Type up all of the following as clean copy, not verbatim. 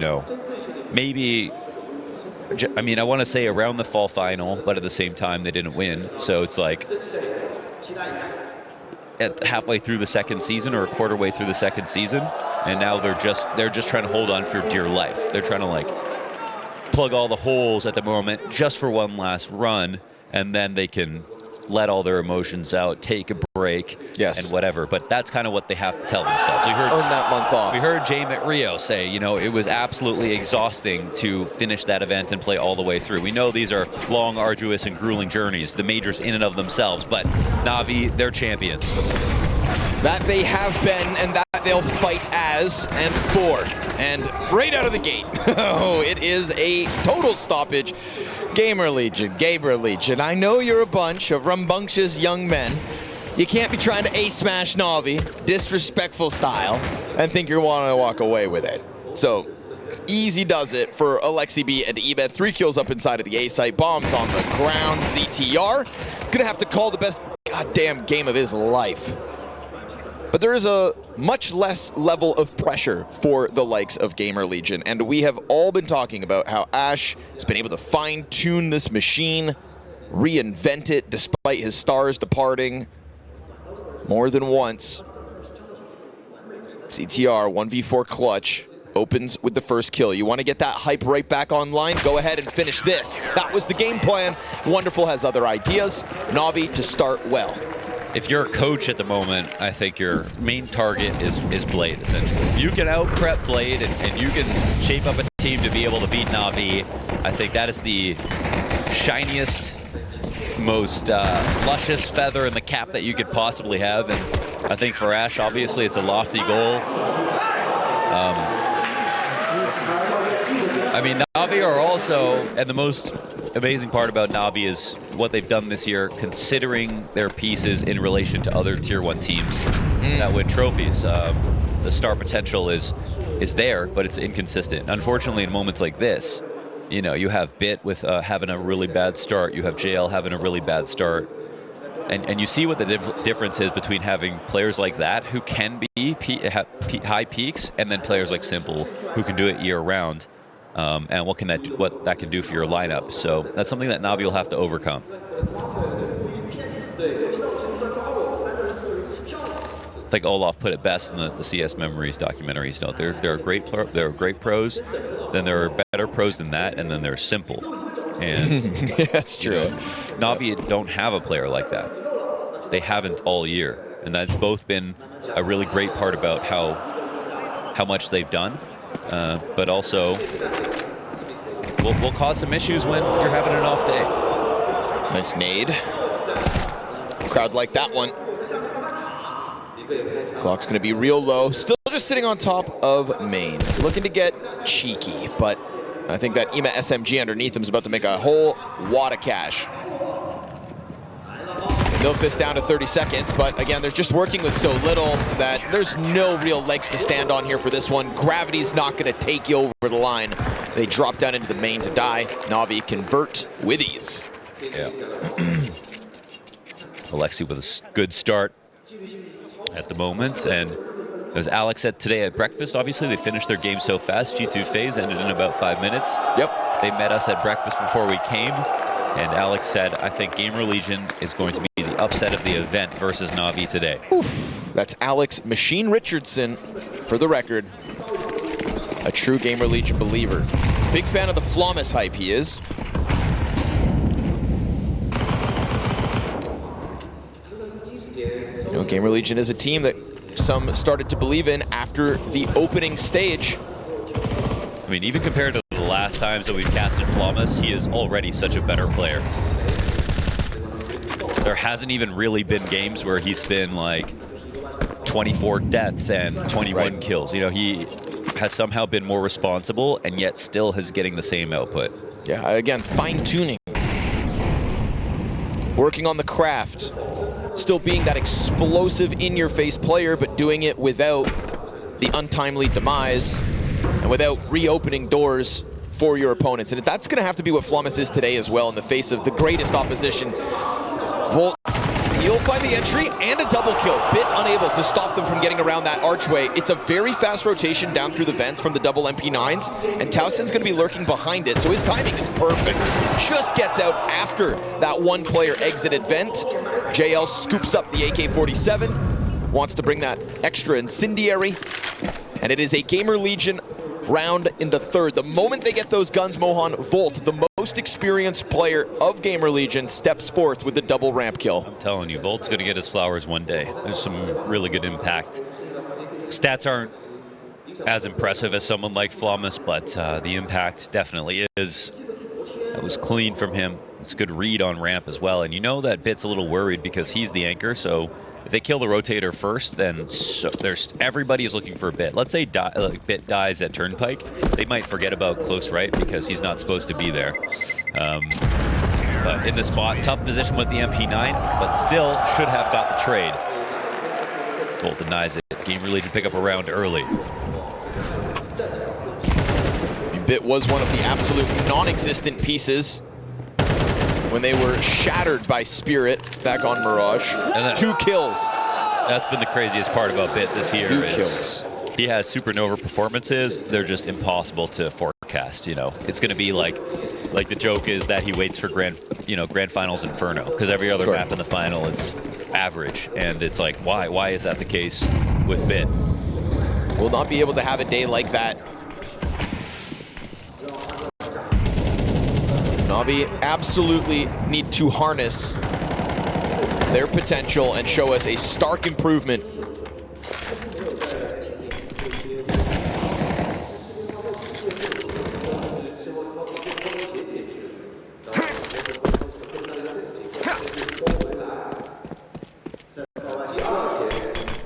know, maybe, I mean, I want to say around the fall final, but at the same time, they didn't win. So it's like at halfway through the second season or a quarter way through the second season, and now they're just trying to hold on for dear life. They're trying to like plug all the holes at the moment just for one last run, and then they can let all their emotions out, take a break, and whatever. But that's kind of what they have to tell themselves. We heard, earn that month off. We heard Jame at Rio say, you know, it was absolutely exhausting to finish that event and play all the way through. We know these are long, arduous, and grueling journeys, the majors in and of themselves, but NAVI, they're champions. That they have been, and that they'll fight as and for. And right out of the gate, oh, it is a total stoppage. GamerLegion, I know you're a bunch of rambunctious young men. You can't be trying to ace-smash NAVI, disrespectful style, and think you're wanting to walk away with it. So, easy does it for Alexi B and Ebed. 3 kills up inside of the A site, bombs on the ground. ZTR gonna have to call the best goddamn game of his life. But there is a much less level of pressure for the likes of GamerLegion, and we have all been talking about how Ash has been able to fine-tune this machine, reinvent it despite his stars departing more than once. CTR 1v4 clutch opens with the first kill. You want to get that hype right back online? Go ahead and finish this. That was the game plan. Wonderful has other ideas. NAVI to start well. If you're a coach at the moment, I think your main target is Blade, essentially. If you can out-prep Blade and you can shape up a team to be able to beat NAVI, I think that is the shiniest, most luscious feather in the cap that you could possibly have. And I think for Ash, obviously, it's a lofty goal. I mean, NAVI are also, and the most amazing part about NAVI is what they've done this year, considering their pieces in relation to other Tier 1 teams that win trophies. The star potential is there, but it's inconsistent. Unfortunately, in moments like this, you know, you have Bit with having a really bad start, you have JL having a really bad start, and you see what the difference is between having players like that who can be high peaks, and then players like Simple who can do it year-round. And what that can do for your lineup. So that's something that NAVI will have to overcome. I think Olaf put it best in the CS Memories documentaries. No, they're great pros. Then there are better pros than that, and then there's Simple. And yeah, that's true. You know, NAVI don't have a player like that. They haven't all year, and that's both been a really great part about how much they've done. But also will cause some issues when you're having an off day. Nice nade. Crowd like that one. Clock's gonna be real low. Still just sitting on top of main. Looking to get cheeky, but I think that EMA SMG underneath him is about to make a whole wad of cash. No fist down to 30 seconds, but again, they're just working with so little that there's no real legs to stand on here for this one. Gravity's not going to take you over the line. They drop down into the main to die. NAVI convert with ease. Yeah. Alexi with a good start at the moment, and as Alex said today at breakfast, obviously they finished their game so fast. G2 phase ended in about 5 minutes. Yep. They met us at breakfast before we came. And Alex said, I think GamerLegion is going to be the upset of the event versus NAVI today. Oof. That's Alex Machine Richardson, for the record. A true GamerLegion believer. Big fan of the Flawless hype he is. You know, GamerLegion is a team that some started to believe in after the opening stage. I mean, even compared to the last times that we've casted Flawless, he is already such a better player. There hasn't even really been games where he's been like 24 deaths and 21 kills. You know, he has somehow been more responsible and yet still is getting the same output. Yeah, again, fine-tuning. Working on the craft. Still being that explosive in-your-face player, but doing it without the untimely demise and without reopening doors for your opponents. And that's going to have to be what Flawless is today as well in the face of the greatest opposition. Volt, He'll find the entry and a double kill. Bit unable to stop them from getting around that archway. It's a very fast rotation down through the vents from the double MP9s, and Towson's going to be lurking behind it, so his timing is perfect. Just gets out after that one-player exited vent. JL scoops up the AK-47, wants to bring that extra incendiary, and it is a GamerLegion round in the third. The moment they get those guns, Mohan, Volt, the most experienced player of GamerLegion, steps forth with the double ramp kill. I'm telling you, Volt's going to get his flowers one day. There's some really good impact. Stats aren't as impressive as someone like Flawless, but the impact definitely is. That was clean from him. It's a good read on ramp as well. And you know that Bit's a little worried because he's the anchor, so if they kill the rotator first, then everybody is looking for Bit. Let's say Bit dies at Turnpike, they might forget about close right because he's not supposed to be there. But in the spot, tough position with the MP9, but still should have got the trade. Volt denies it. GamerLegion pick up a round early. Bit was one of the absolute non-existent pieces when they were shattered by Spirit back on Mirage. And 2 kills. That's been the craziest part about Bit this year. 2 kills. He has supernova performances. They're just impossible to forecast. You know, it's going to be like the joke is that he waits for grand finals Inferno, because every other map in the final it's average, and it's like why is that the case with Bit? Will not be able to have a day like that. NAVI absolutely need to harness their potential and show us a stark improvement.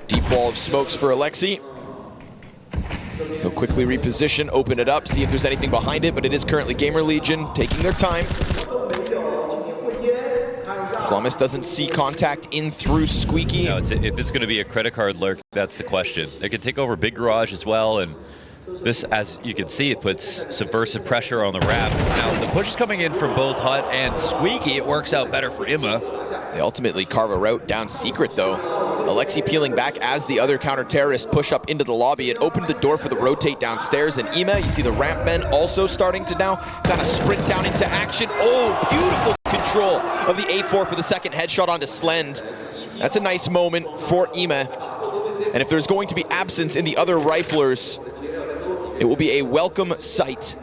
Deep wall of smokes for Alexi. He'll quickly reposition, open it up, see if there's anything behind it, but it is currently GamerLegion taking their time. Flawless doesn't see contact in through Squeaky. No, if it's going to be a credit card lurk, that's the question. They could take over Big Garage as well, and this, as you can see, it puts subversive pressure on the ramp. Now, the push is coming in from both Hut and Squeaky. It works out better for Imma. They ultimately carve a route down secret, though. Alexi peeling back as the other counter-terrorists push up into the lobby. It opened the door for the rotate downstairs, and Ima, you see the ramp men also starting to now kind of sprint down into action. Oh, beautiful control of the A4 for the second headshot onto Slend. That's a nice moment for Ima. And if there's going to be absence in the other riflers, it will be a welcome sight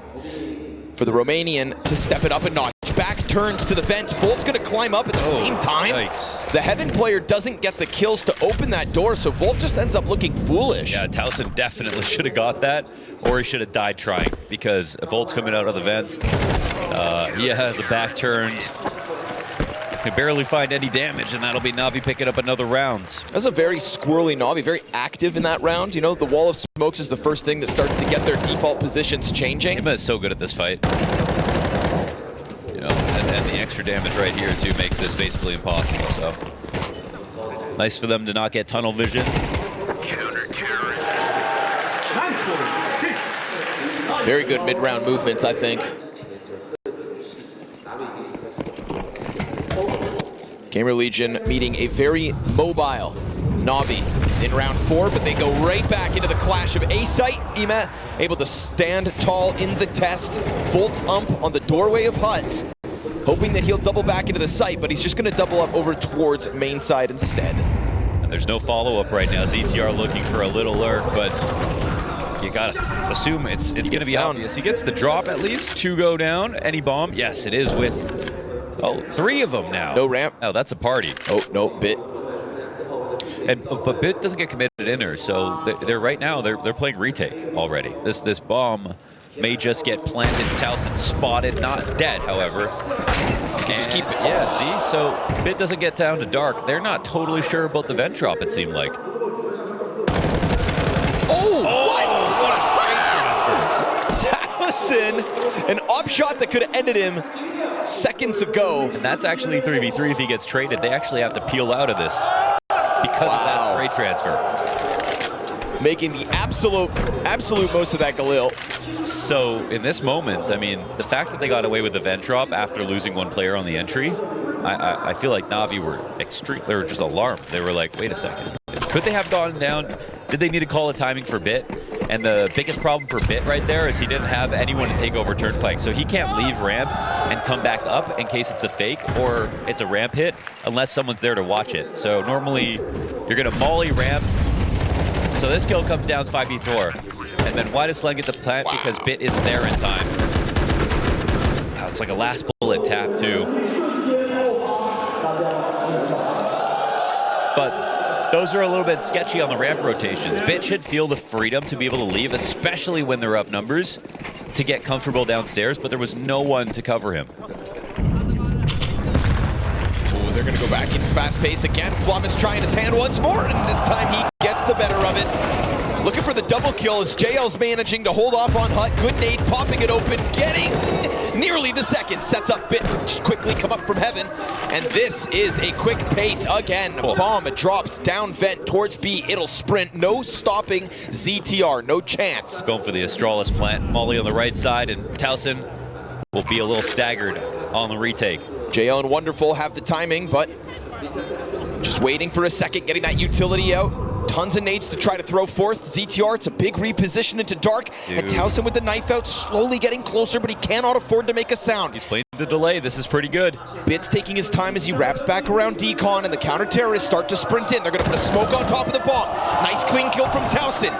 for the Romanian to step it up a notch. Back turns to the vent. Volt's going to climb up at the same time. Yikes. The Heaven player doesn't get the kills to open that door, so Volt just ends up looking foolish. Yeah, Towson definitely should have got that, or he should have died trying, because Volt's coming out of the vent. He has a back turned. Can barely find any damage, and that'll be Navi picking up another round. That's a very squirrely Navi, very active in that round. You know, the wall of smokes is the first thing that starts to get their default positions changing. Ima is so good at this fight. You know, and the extra damage right here too makes this basically impossible. So nice for them to not get tunnel vision. Very good mid-round movements, I think. GamerLegion meeting a very mobile Navi in round 4, but they go right back into the clash of A-Site. Ima able to stand tall in the test. Volt's ump on the doorway of Hut, hoping that he'll double back into the site, but he's just going to double up over towards main side instead. And there's no follow-up right now. ZTR looking for a little lurk, but you gotta assume it's going to be obvious. He gets the drop at least. 2 go down. Any bomb? Yes, it is with... Oh, 3 of them now. No ramp. Oh, that's a party. Oh, no, Bit. But Bit doesn't get committed inner, so they're right now they're playing retake already. This bomb may just get planted. Towson spotted, not dead, however. Just keep it. Yeah, see? So Bit doesn't get down to dark. They're not totally sure about the vent drop, it seemed like. Oh, what? What a straight transfer. Towson, an up shot that could have ended him seconds ago. And that's actually 3v3 if he gets traded. They actually have to peel out of this because of that straight transfer. making the absolute most of that Galil. So in this moment, I mean, the fact that they got away with the vent drop after losing one player on the entry, I feel like Navi were they were just alarmed. They were like, wait a second. Could they have gone down? Did they need to call a timing for Bit? And the biggest problem for Bit right there is he didn't have anyone to take over Turnpike. So he can't leave ramp and come back up in case it's a fake or it's a ramp hit unless someone's there to watch it. So normally you're going to molly ramp. So this kill comes down 5v4. And then why does Slen get the plant? Wow. Because Bit isn't there in time. Wow, it's like a last bullet tap too. But those are a little bit sketchy on the ramp rotations. Bit should feel the freedom to be able to leave, especially when they're up numbers, to get comfortable downstairs, but there was no one to cover him. Ooh, they're gonna go back in fast pace again. Flum is trying his hand once more, and this time he gets the better of it. Looking for the double kill as JL's managing to hold off on Hut. Good nade, popping it open, getting nearly the second. Sets up Bit to quickly come up from heaven. And this is a quick pace again. Bomb drops down vent towards B. It'll sprint. No stopping ZTR. No chance. Going for the Astralis plant. Molly on the right side, and Towson will be a little staggered on the retake. JL and Wonderful have the timing, but just waiting for a second, getting that utility out. Tons of nades to try to throw forth. ZTR, it's a big reposition into dark. Dude. And Towson with the knife out, slowly getting closer, but he cannot afford to make a sound. He's playing the delay. This is pretty good. Bit's taking his time as he wraps back around Decon, and the counter-terrorists start to sprint in. They're going to put a smoke on top of the bomb. Nice clean kill from Towson.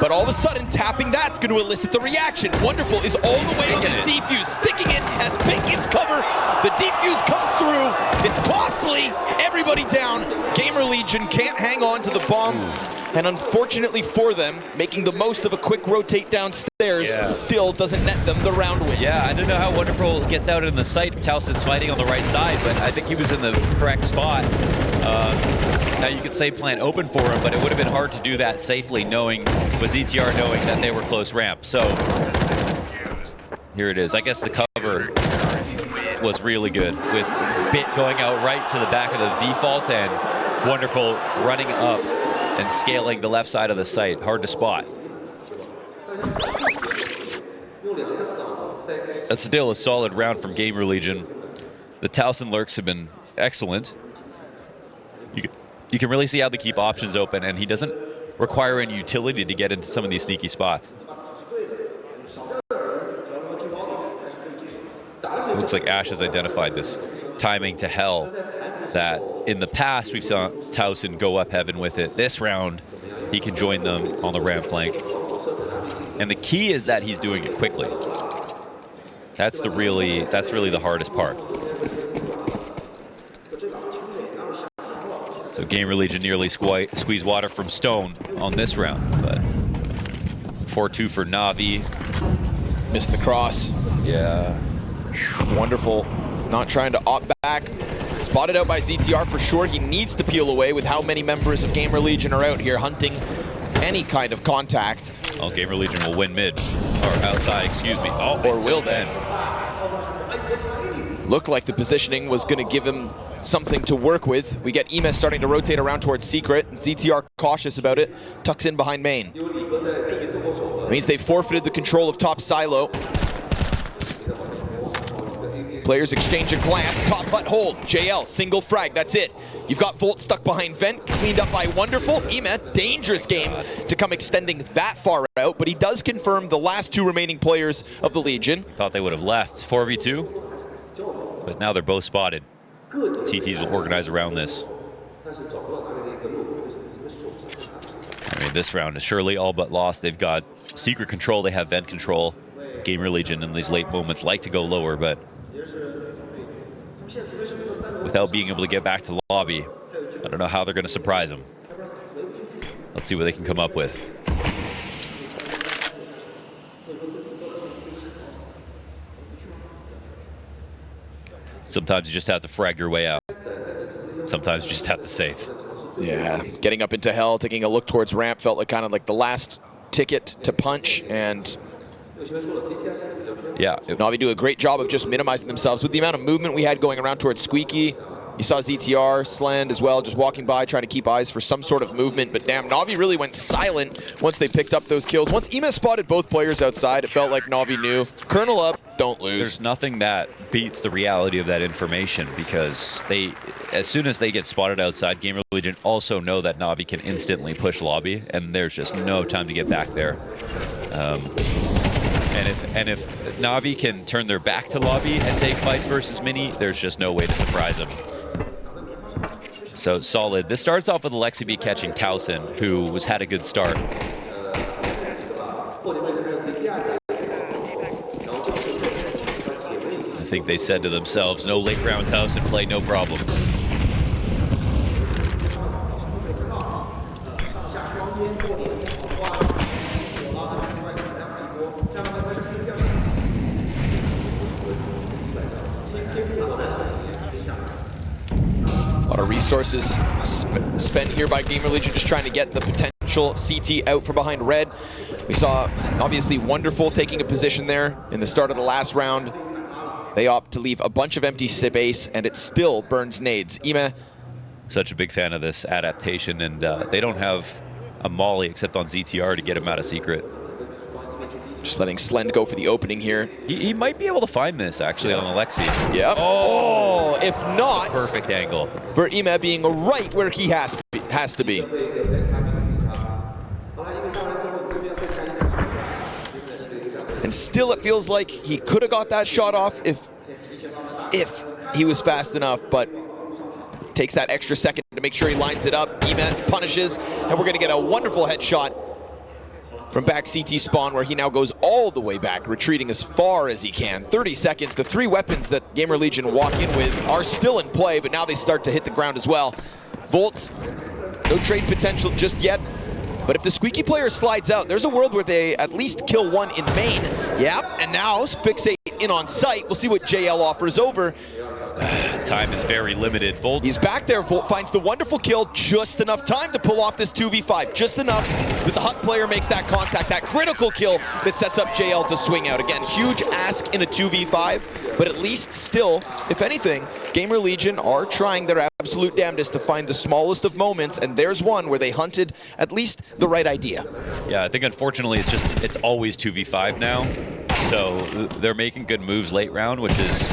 But all of a sudden, tapping that's going to elicit the reaction. Wonderful is all the way on this defuse, sticking it as Bit gives cover. The defuse comes through. It's costly. Everybody down. GamerLegion can't hang on to the bomb. And unfortunately for them, making the most of a quick rotate downstairs still doesn't net them the round win. Yeah, I don't know how Wonderful gets out in the sight. Towson's fighting on the right side, but I think he was in the correct spot. Now you could say plant open for him, but it would have been hard to do that safely knowing, with ZTR knowing that they were close ramp. So here it is. I guess the cover was really good with Bit going out right to the back of the default and Wonderful running up and scaling the left side of the site. Hard to spot. That's still a solid round from GamerLegion. The Towson lurks have been excellent. You can really see how they keep options open, and he doesn't require any utility to get into some of these sneaky spots. Looks like Ash has identified this timing to hell that in the past we've seen Towson go up heaven with it. This round, he can join them on the ramp flank. And the key is that he's doing it quickly. That's really the hardest part. So GamerLegion nearly squeezed water from Stone on this round, but 4-2 for Navi. Missed the cross. Yeah. Wonderful. Not trying to opt back. Spotted out by ZTR for sure. He needs to peel away with how many members of GamerLegion are out here hunting any kind of contact. Oh, GamerLegion will win mid. Or outside, excuse me. Oh, or will then. Looked like the positioning was going to give him something to work with. We get Emes starting to rotate around towards Secret. ZTR cautious about it. Tucks in behind main. It means they forfeited the control of top silo. Players exchange a glance. Top hut hold. JL, single frag. That's it. You've got Volt stuck behind vent. Cleaned up by Wonderful. Emes, dangerous game to come extending that far out, but he does confirm the last two remaining players of the Legion. Thought they would have left. 4v2. But now they're both spotted. CTs will organize around this. I mean, this round is surely all but lost. They've got secret control. They have vent control. GamerLegion in these late moments like to go lower, but without being able to get back to the lobby, I don't know how they're going to surprise them. Let's see what they can come up with. Sometimes you just have to frag your way out. Sometimes you just have to save. Yeah, getting up into hell, taking a look towards ramp felt like kind of like the last ticket to punch, and yeah, Navi do a great job of just minimizing themselves with the amount of movement we had going around towards Squeaky. You saw ZTR, Slend as well, just walking by, trying to keep eyes for some sort of movement. But damn, Na'Vi really went silent once they picked up those kills. Once Ema spotted both players outside, it felt like Na'Vi knew, Colonel up, don't lose. There's nothing that beats the reality of that information, because as soon as they get spotted outside, GamerLegion also know that Na'Vi can instantly push lobby, and there's just no time to get back there. And if Na'Vi can turn their back to lobby and take fights versus Mini, there's just no way to surprise them. So solid. This starts off with Alexi B catching Towson, who had a good start. I think they said to themselves, no late round Towson play, no problem. A lot of resources spent here by GamerLegion just trying to get the potential CT out from behind red. We saw, obviously, Wonderful taking a position there in the start of the last round. They opt to leave a bunch of empty base, and it still burns nades. Ema. Such a big fan of this adaptation, and they don't have a molly except on ZTR to get him out of secret. Just letting Slend go for the opening here. He might be able to find this, actually, on Alexi. Yep. Oh, if not, perfect angle for Ema being right where he has to be. And still, it feels like he could have got that shot off if he was fast enough, but takes that extra second to make sure he lines it up. Ema punishes, and we're going to get a wonderful headshot from back CT spawn, where he now goes all the way back, retreating as far as he can. 30 seconds. The three weapons that GamerLegion walk in with are still in play, but now they start to hit the ground as well. Volt, no trade potential just yet. But if the squeaky player slides out, there's a world where they at least kill one in main. Yep, and now Fixate in on site. We'll see what JL offers over. Time is very limited. Volt. He's back there. Volt finds the wonderful kill. Just enough time to pull off this 2v5. Just enough that the Hut player makes that contact, that critical kill that sets up JL to swing out. Again, huge ask in a 2v5, but at least still, if anything, GamerLegion are trying their absolute damnedest to find the smallest of moments, and there's one where they hunted at least the right idea. Yeah, I think unfortunately it's always 2v5 now, so they're making good moves late round, which is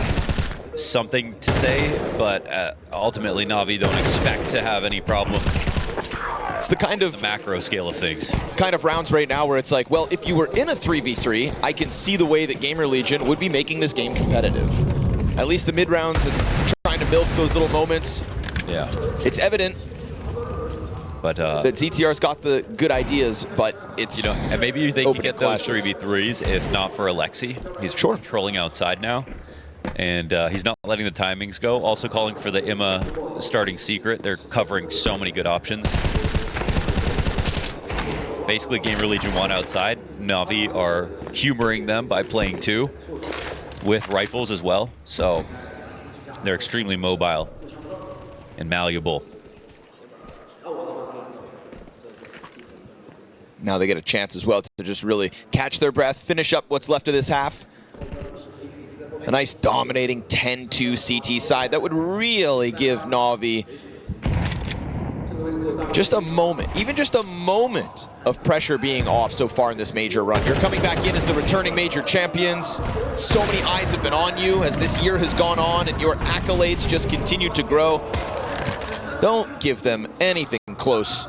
something to say, but ultimately Na'Vi don't expect to have any problem. It's the kind of the macro scale of things. Kind of rounds right now where it's like, well, if you were in a 3v3, I can see the way that GamerLegion would be making this game competitive. At least the mid rounds and trying to milk those little moments. Yeah. It's evident but that ZTR's got the good ideas, but it's, you know, and maybe they can get those 3v3s if not for Alexi. He's controlling outside now. And he's not letting the timings go. Also calling for the Ema starting secret. They're covering so many good options. Basically, GamerLegion won outside. Na'Vi are humoring them by playing 2 with rifles as well. So they're extremely mobile and malleable. Now they get a chance as well to just really catch their breath, finish up what's left of this half. A nice dominating 10-2 CT side that would really give Na'Vi just a moment, even just a moment of pressure being off so far in this major run. You're coming back in as the returning major champions. So many eyes have been on you as this year has gone on and your accolades just continue to grow. Don't give them anything close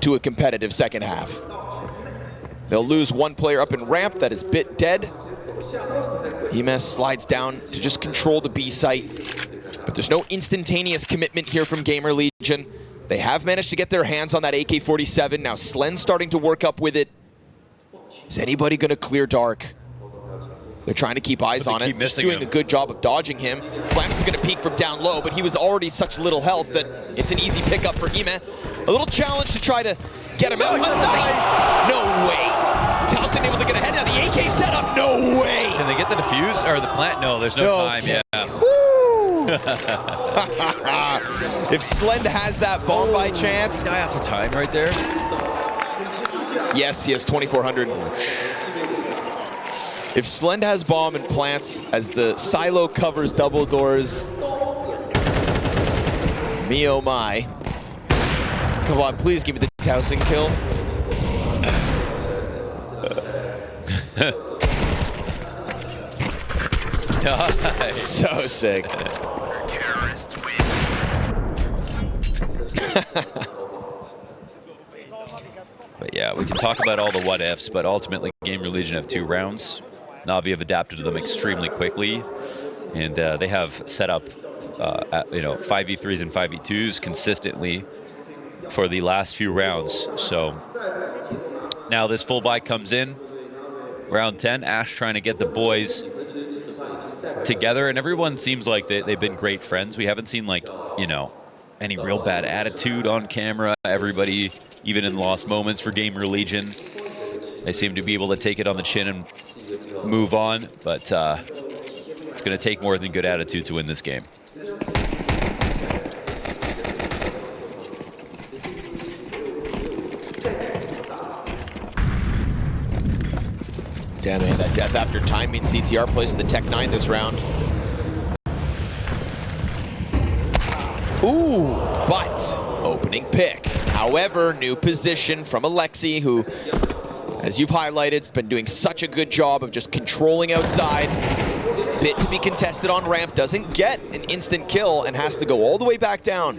to a competitive second half. They'll lose one player up in ramp that is bit dead. Ema slides down to just control the B site, but there's no instantaneous commitment here from GamerLegion. They have managed to get their hands on that AK-47. Now Slen's starting to work up with it. Is anybody going to clear dark? They're trying to keep eyes on it. Just doing a good job of dodging him. Flames is going to peek from down low, but he was already such little health that it's an easy pickup for Ema. A little challenge to try to get him out. No way. Towson able to get ahead. Now the AK setup. No way. Can they get the defuse or the plant? No, there's no time. Okay. Yeah. If Slend has that bomb by chance. Guy after time right there. Yes, he has 2,400. If Slend has bomb and plants as the silo covers double doors, Me oh my. Come on, please give me the Towson kill. Nice. So sick. But yeah, we can talk about all the what ifs, but ultimately GamerLegion have 2 rounds. Navi have adapted to them extremely quickly, and they have set up 5v3s and 5v2s consistently for the last few rounds. So now this full buy comes in, round 10, Ash trying to get the boys together, and everyone seems like they've been great friends. We haven't seen, like, any real bad attitude on camera. Everybody, even in lost moments for GamerLegion, they seem to be able to take it on the chin and move on, but it's going to take more than good attitude to win this game. Damn man, that death after time means CTR plays with the Tech 9 this round. Ooh, but opening pick. However, new position from Alexi, who, as you've highlighted, has been doing such a good job of just controlling outside. Bit to be contested on ramp, doesn't get an instant kill and has to go all the way back down.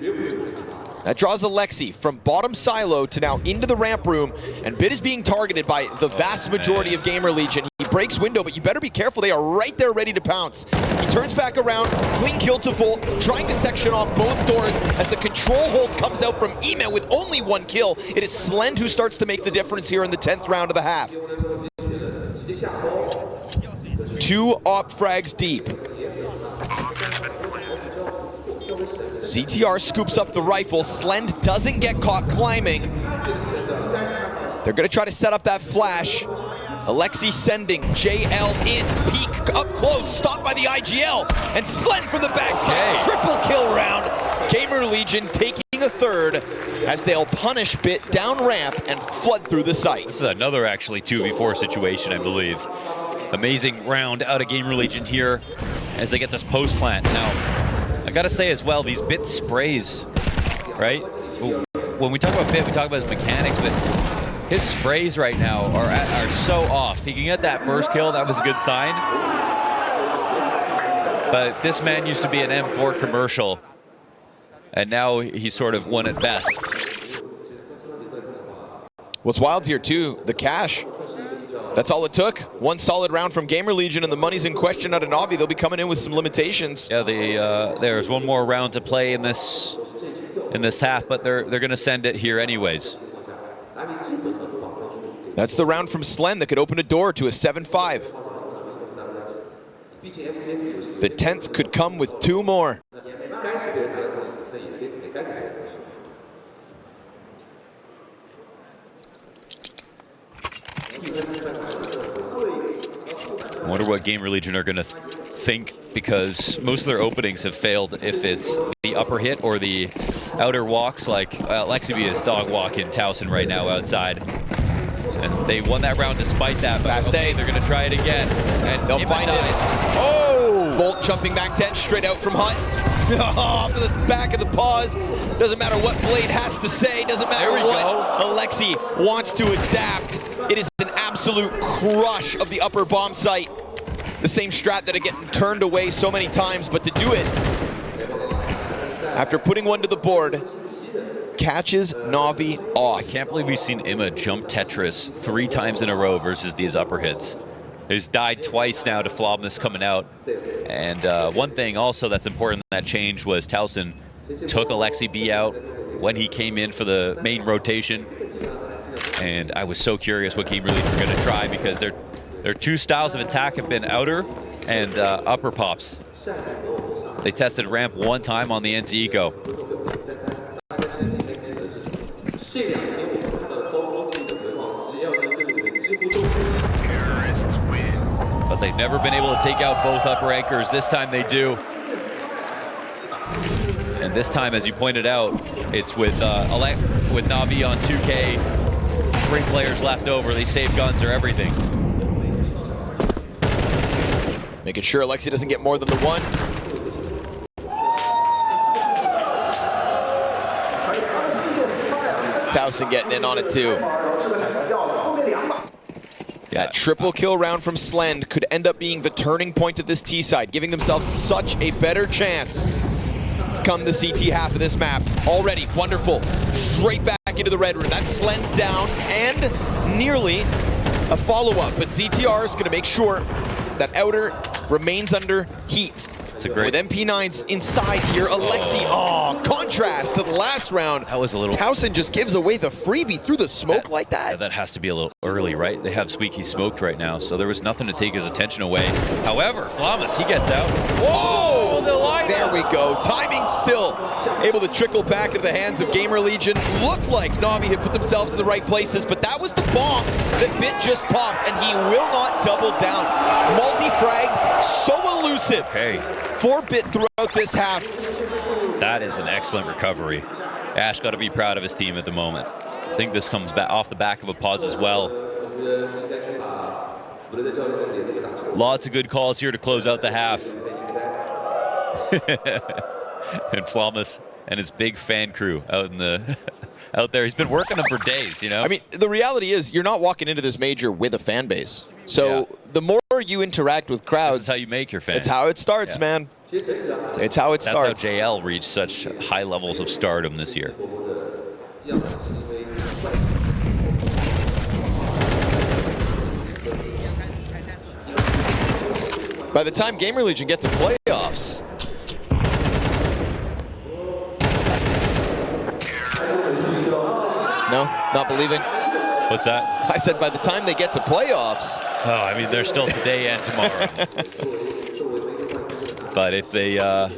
That draws Alexi from bottom silo to now into the ramp room, and Bit is being targeted by the vast majority of GamerLegion. He breaks window, but you better be careful. They are right there ready to pounce. He turns back around, clean kill to Volt, trying to section off both doors as the control hold comes out from Ema with only 1 kill. It is Slend who starts to make the difference here in the 10th round of the half. 2 op frags deep. CTR scoops up the rifle. Slend doesn't get caught climbing. They're gonna try to set up that flash. Alexi sending JL in, peek up close, stopped by the IGL, and Slend from the backside. Okay. Triple kill round. GamerLegion taking a 3rd as they'll punish Bit down ramp and flood through the site. This is another actually 2v4 situation, I believe. Amazing round out of GamerLegion here as they get this post plant. Now, I gotta say as well, these Bit sprays, right? When we talk about Bit, we talk about his mechanics, but his sprays right now are so off. He can get that first kill, that was a good sign. But this man used to be an M4 commercial, and now he's sort of one at best. What's wild here too, the cash. That's all it took. 1 solid round from GamerLegion, and the money's in question out of NAVI. They'll be coming in with some limitations. Yeah, there's 1 more round to play in this half, but they're going to send it here anyways. That's the round from Slend that could open a door to a 7-5. The 10th could come with 2 more. I wonder what GamerLegion are going to think, because most of their openings have failed if it's the upper hit or the outer walks, like Lexi is dog walking Towson right now outside. And they won that round despite that, but they're going to try it again. And they'll find it. Oh! Volt jumping back 10 straight out from Hut. Off to the back of the paws. Doesn't matter what Blade has to say. Doesn't matter what Alexi wants to adapt. It is an absolute crush of the upper bomb site. The same strat that had gotten turned away so many times, but to do it after putting 1 to the board, catches Navi off. I can't believe we've seen Imma jump Tetris 3 times in a row versus these upper hits. He's died twice now to Flobness coming out. And one thing also that's important in that change was Towson took Alexi B out when he came in for the main rotation. And I was so curious what GamerLegion were going to try, because their 2 styles of attack have been outer and upper pops. They tested ramp 1 time on the anti-eco. But they've never been able to take out both upper anchors. This time they do. And this time, as you pointed out, it's with Navi on 2K. 3 players left over. They save guns or everything. Making sure Alexi doesn't get more than the 1. Towson getting in on it too. That triple kill round from Slend could end up being the turning point of this T side, giving themselves such a better chance come the CT half of this map. Already wonderful. Straight back into the red room. That's Slend down and nearly a follow-up, but ZTR is going to make sure that Outer remains under heat. It's a great... With MP9s inside here, Alexi, contrast to the last round. That was a little... Towson just gives away the freebie through the smoke like that. Yeah, that has to be a little early, right? They have Squeaky smoked right now, so there was nothing to take his attention away. However, Flamas, he gets out. Whoa, the line. There we go. Timing still able to trickle back into the hands of GamerLegion. Looked like Navi had put themselves in the right places, but that was the bomb that Bit just popped, and he will not double down. Multi-frags, so elusive. Okay. 4-Bit throughout this half. That is an excellent recovery. Ash got to be proud of his team at the moment. I think this comes back off the back of a pause as well. Lots of good calls here to close out the half. And Flamas and his big fan crew out in the out there. He's been working them for days, you know? I mean, the reality is you're not walking into this major with a fan base. So the more you interact with crowds, this is how you make your fans. It's how it starts, man. It's how it starts. That's how JL reached such high levels of stardom this year. By the time GamerLegion get to playoffs, no, not believing. What's that? I said by the time they get to playoffs. Oh, I mean, they're still today and tomorrow. But if they, I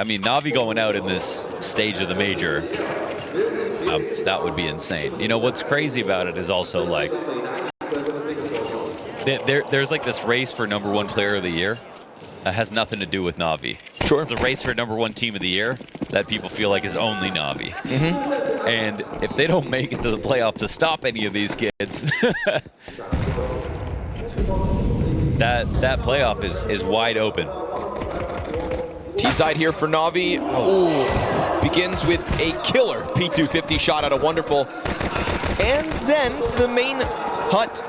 mean, Navi going out in this stage of the major, that would be insane. You know, what's crazy about it is also like, there's like this race for #1 player of the year that has nothing to do with Navi. Sure. It's a race for #1 team of the year that people feel like is only Navi. Mm-hmm. And if they don't make it to the playoffs to stop any of these kids, that playoff is wide open. T-side here for Navi. Ooh, begins with a killer P250 shot out of Wonderful. And then the main hut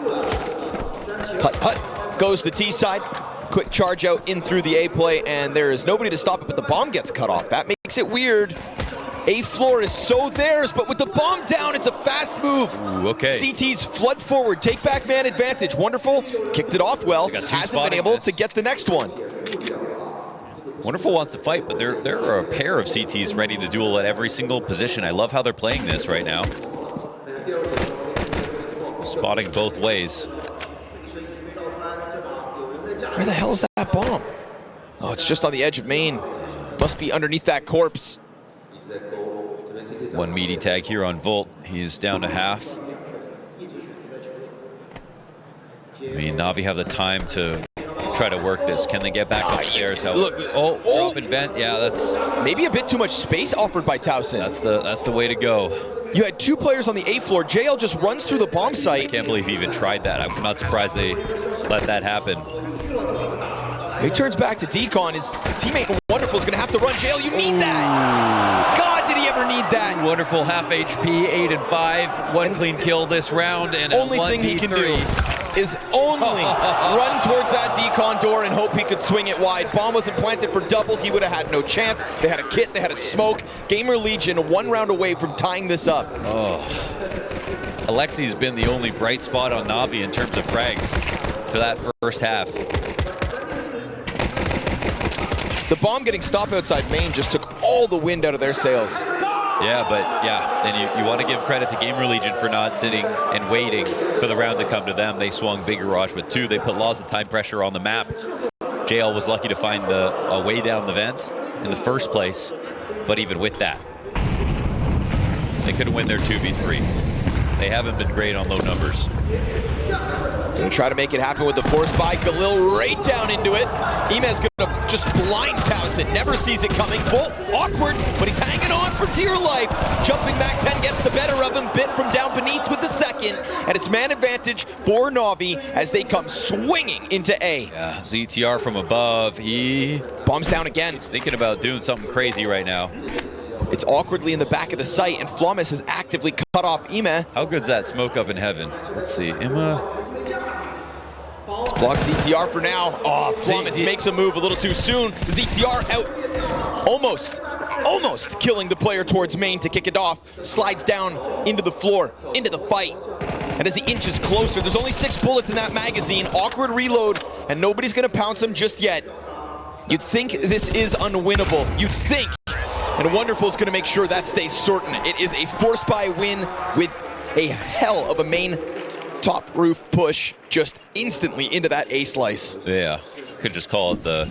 goes to T-side. Quick charge out in through the A play, and there is nobody to stop it, but the bomb gets cut off. That makes it weird. A floor is so theirs, but with the bomb down, it's a fast move. Ooh, okay. CT's flood forward, take back man advantage. Wonderful, kicked it off well, hasn't been able to get the next one. Wonderful wants to fight, but there are a pair of CTs ready to duel at every single position. I love how they're playing this right now. Spotting both ways. Where the hell is that bomb? Oh, it's just on the edge of main. Must be underneath that corpse. One meaty tag here on Volt. He's down to half. I mean, Navi have the time to try to work this. Can they get back upstairs? Look, drop and vent. Yeah, that's maybe a bit too much space offered by Towson. That's the way to go. You had two players on the A floor. JL just runs through the bomb site. I can't believe he even tried that. I'm not surprised they let that happen. He turns back to Decon. His teammate Wonderful is going to have to run. JL, you need that. God, did he ever need that? Wonderful, half HP, 8 and 5, one clean kill this round, and only thing he can do is only run towards that Decon door and hope he could swing it wide. Bomb wasn't planted for double. He would have had no chance. They had a kit. They had a smoke. GamerLegion 1 round away from tying this up. Oh. Alexi's been the only bright spot on Navi in terms of frags for that first half. The bomb getting stopped outside main just took all the wind out of their sails. Yeah, but yeah, and you want to give credit to GamerLegion for not sitting and waiting for the round to come to them. They swung big Mirage with 2. They put lots of time pressure on the map. JL was lucky to find a way down the vent in the first place, but even with that, they couldn't win their 2v3. They haven't been great on low numbers. Gonna try to make it happen with the force by Galil right down into it. Imez gonna just blind Towson, never sees it coming. Full awkward, but he's hanging on for dear life. Jumping back 10 gets the better of him. Bit from down beneath with the second, and it's man advantage for Navi as they come swinging into A. Yeah, ZTR from above. He bombs down again. He's thinking about doing something crazy right now. It's awkwardly in the back of the site, and Flummus has actively cut off Ime. How good's that smoke up in heaven? Let's see. Emma. Let's block ZTR for now. Oh, Flummus makes a move a little too soon. ZTR out. Almost killing the player towards main to kick it off. Slides down into the floor, into the fight. And as he inches closer, there's only 6 bullets in that magazine. Awkward reload, and nobody's gonna pounce him just yet. You'd think this is unwinnable. You'd think. And Wonderful's gonna make sure that stays certain. It is a force buy win with a hell of a main top roof push just instantly into that A slice. Yeah, could just call it the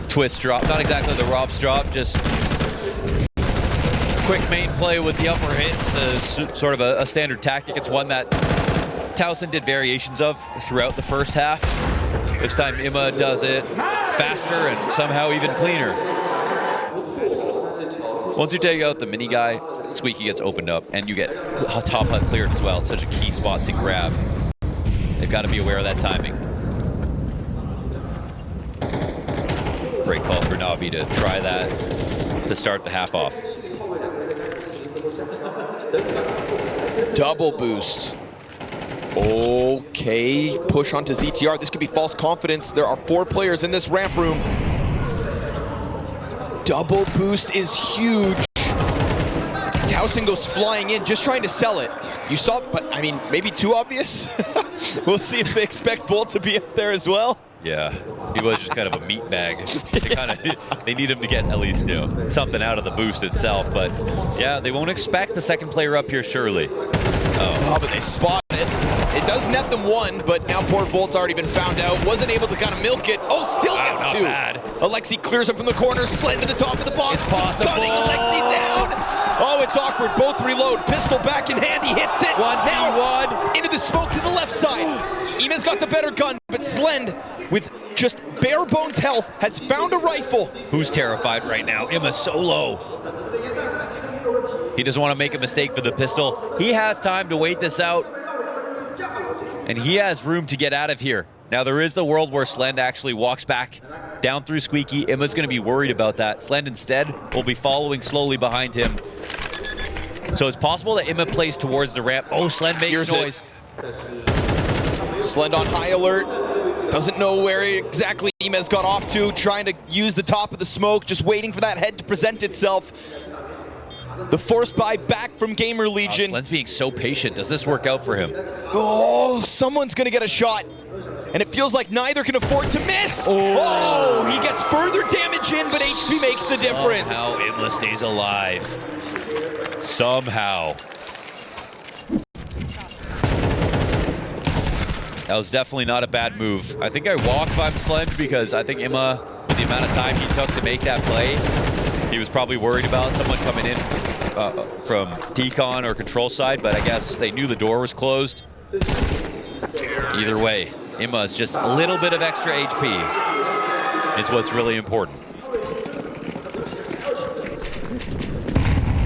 twist drop. Not exactly the Rob's drop, just quick main play with the upper hits, sort of a standard tactic. It's one that Towson did variations of throughout the first half. This time Emma does it faster and somehow even cleaner. Once you take out the mini guy, Squeaky gets opened up and you get top HUD cleared as well. Such a key spot to grab. They've got to be aware of that timing. Great call for NAVI to try that to start the half off. Double boost. Okay, push onto ZTR. This could be false confidence. There are 4 players in this ramp room. Double boost is huge. Towson goes flying in, just trying to sell it. You saw, but I mean, maybe too obvious. We'll see if they expect Volt to be up there as well. Yeah, he was just kind of a meat bag. They need him to get at least something out of the boost itself. But yeah, they won't expect the second player up here, surely. Oh, but they spot it. It does net them 1, but now poor Volt's already been found out. Wasn't able to kind of milk it. Oh, still gets 2. Bad. Alexi clears up from the corner, slid to the top of the box. It's possible. Stunning Alexi down. Oh, it's awkward. Both reload. Pistol back in hand. He hits it. 1v1. Into the smoke to the left side. Ime's got the better gun, but Slend, with just bare bones health, has found a rifle. Who's terrified right now? Emma's so low. He doesn't want to make a mistake for the pistol. He has time to wait this out. And he has room to get out of here. Now, there is the world where Slend actually walks back down through Squeaky. Emma's going to be worried about that. Slend instead will be following slowly behind him. So it's possible that Emma plays towards the ramp. Oh, Slend makes noise. Slend on high alert. Doesn't know where exactly Ime's got off to. Trying to use the top of the smoke. Just waiting for that head to present itself. The force buy back from GamerLegion. Slend's being so patient. Does this work out for him? Oh, someone's going to get a shot. And it feels like neither can afford to miss. Oh, he gets further damage in, but HP makes the difference. Somehow Imla stays alive. Somehow. That was definitely not a bad move. I think I walked by Slend because I think Emma, with the amount of time he took to make that play, he was probably worried about someone coming in from decon or control side, but I guess they knew the door was closed. Either way, Emma's just a little bit of extra HP is what's really important.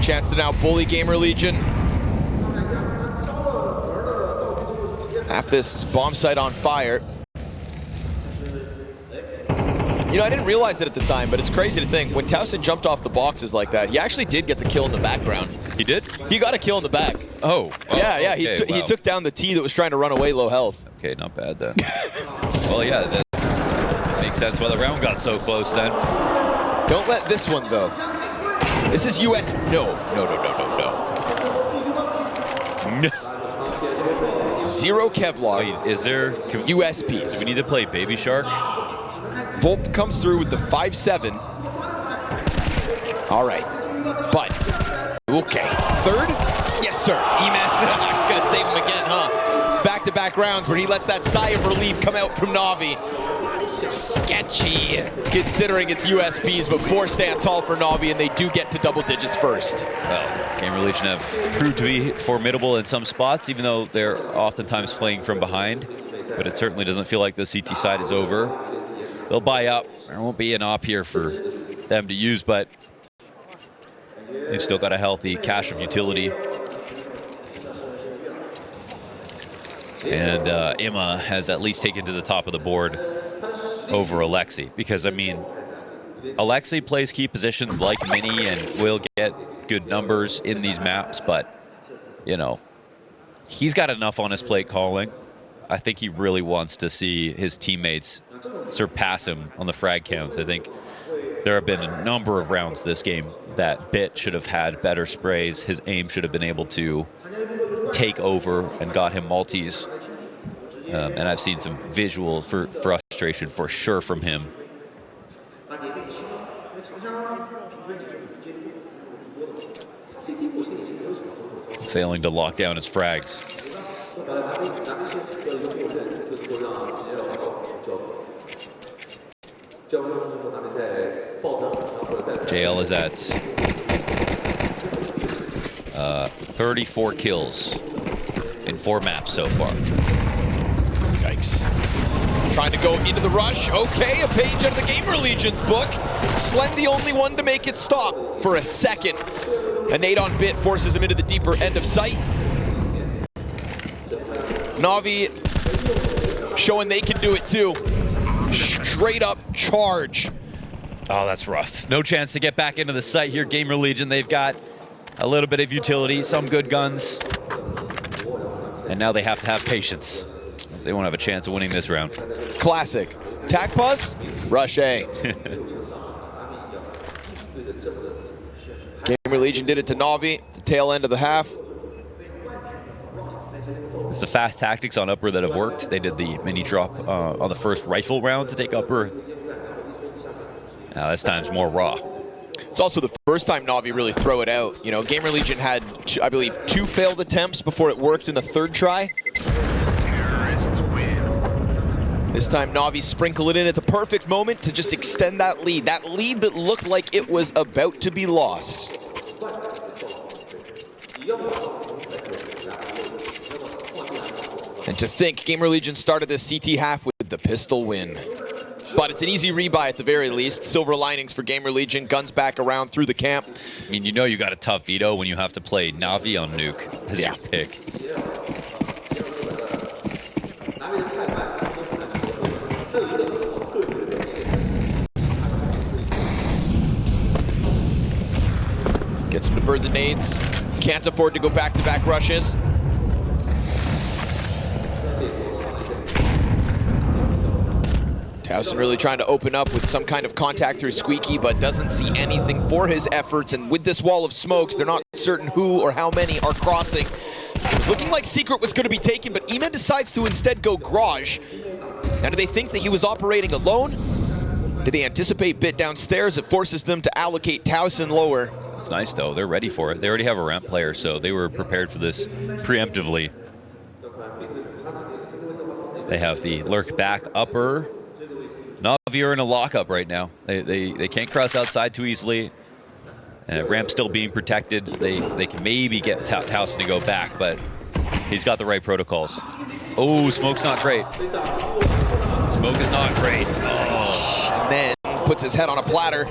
Chance to now bully GamerLegion. Half this bomb site on fire. You know, I didn't realize it at the time, but it's crazy to think. When Towson jumped off the boxes like that, he actually did get the kill in the background. He did? He got a kill in the back. Oh. Yeah, okay, he took down the T that was trying to run away low health. Okay, not bad then. Well, yeah, that makes sense why the round got so close then. Don't let this one, though. This is US. No. Zero Kevlar. Wait, is there... USPs. Do we need to play Baby Shark? Volp comes through with the 5-7. All right, but okay. Third? Yes, sir. E-Man, gonna save him again, huh? Back-to-back rounds where he lets that sigh of relief come out from Navi. Sketchy, considering it's USPs, but 4 stand tall for Navi, and they do get to double digits first. Well, GamerLegion have proved to be formidable in some spots, even though they're oftentimes playing from behind. But it certainly doesn't feel like the CT side is over. They'll buy up. There won't be an op here for them to use, but they've still got a healthy cache of utility. And Emma has at least taken to the top of the board over Alexi, because I mean, Alexei plays key positions like Mini and will get good numbers in these maps, but, you know, he's got enough on his plate calling. I think he really wants to see his teammates surpass him on the frag counts. I think there have been a number of rounds this game that Bit should have had better sprays. His aim should have been able to take over and got him multis. And I've seen some visual frustration for sure from him. Failing to lock down his frags. JL is at 34 kills in 4 maps so far. Yikes. Trying to go into the rush. Okay, a page out of the GamerLegion's book. Slen the only one to make it stop for a second. A nade on Bit forces him into the deeper end of sight. NAVI showing they can do it too. Straight up charge. Oh, that's rough. No chance to get back into the site here. GamerLegion, they've got a little bit of utility, some good guns. And now they have to have patience, as they won't have a chance of winning this round. Classic. Tac pause, rush A. GamerLegion did it to NAVI, the tail end of the half. It's the fast tactics on upper that have worked. They did the mini drop on the first rifle round to take upper. Now this time's more raw. It's also the first time NAVI really throw it out. You know, GamerLegion had, I believe, 2 failed attempts before it worked in the 3rd try. Terrorists win. This time NAVI sprinkled it in at the perfect moment to just extend that lead that looked like it was about to be lost. And to think GamerLegion started this CT half with the pistol win. But it's an easy rebuy at the very least. Silver linings for GamerLegion. Guns back around through the camp. I mean, you know you got a tough veto when you have to play NAVI on Nuke as your pick. Gets him to bird the nades. Can't afford to go back-to-back rushes. Towson really trying to open up with some kind of contact through Squeaky, but doesn't see anything for his efforts. And with this wall of smokes, they're not certain who or how many are crossing. It was looking like Secret was going to be taken, but Eman decides to instead go Garage. Now, do they think that he was operating alone? Do they anticipate Bit downstairs? It forces them to allocate Towson lower. It's nice, though. They're ready for it. They already have a ramp player, so they were prepared for this preemptively. They have the lurk back upper. NAVI are in a lockup right now. They can't cross outside too easily. Ramp still being protected. They can maybe get Towson to go back, but he's got the right protocols. Oh, smoke's not great. Smoke is not great. Oh. And then puts his head on a platter.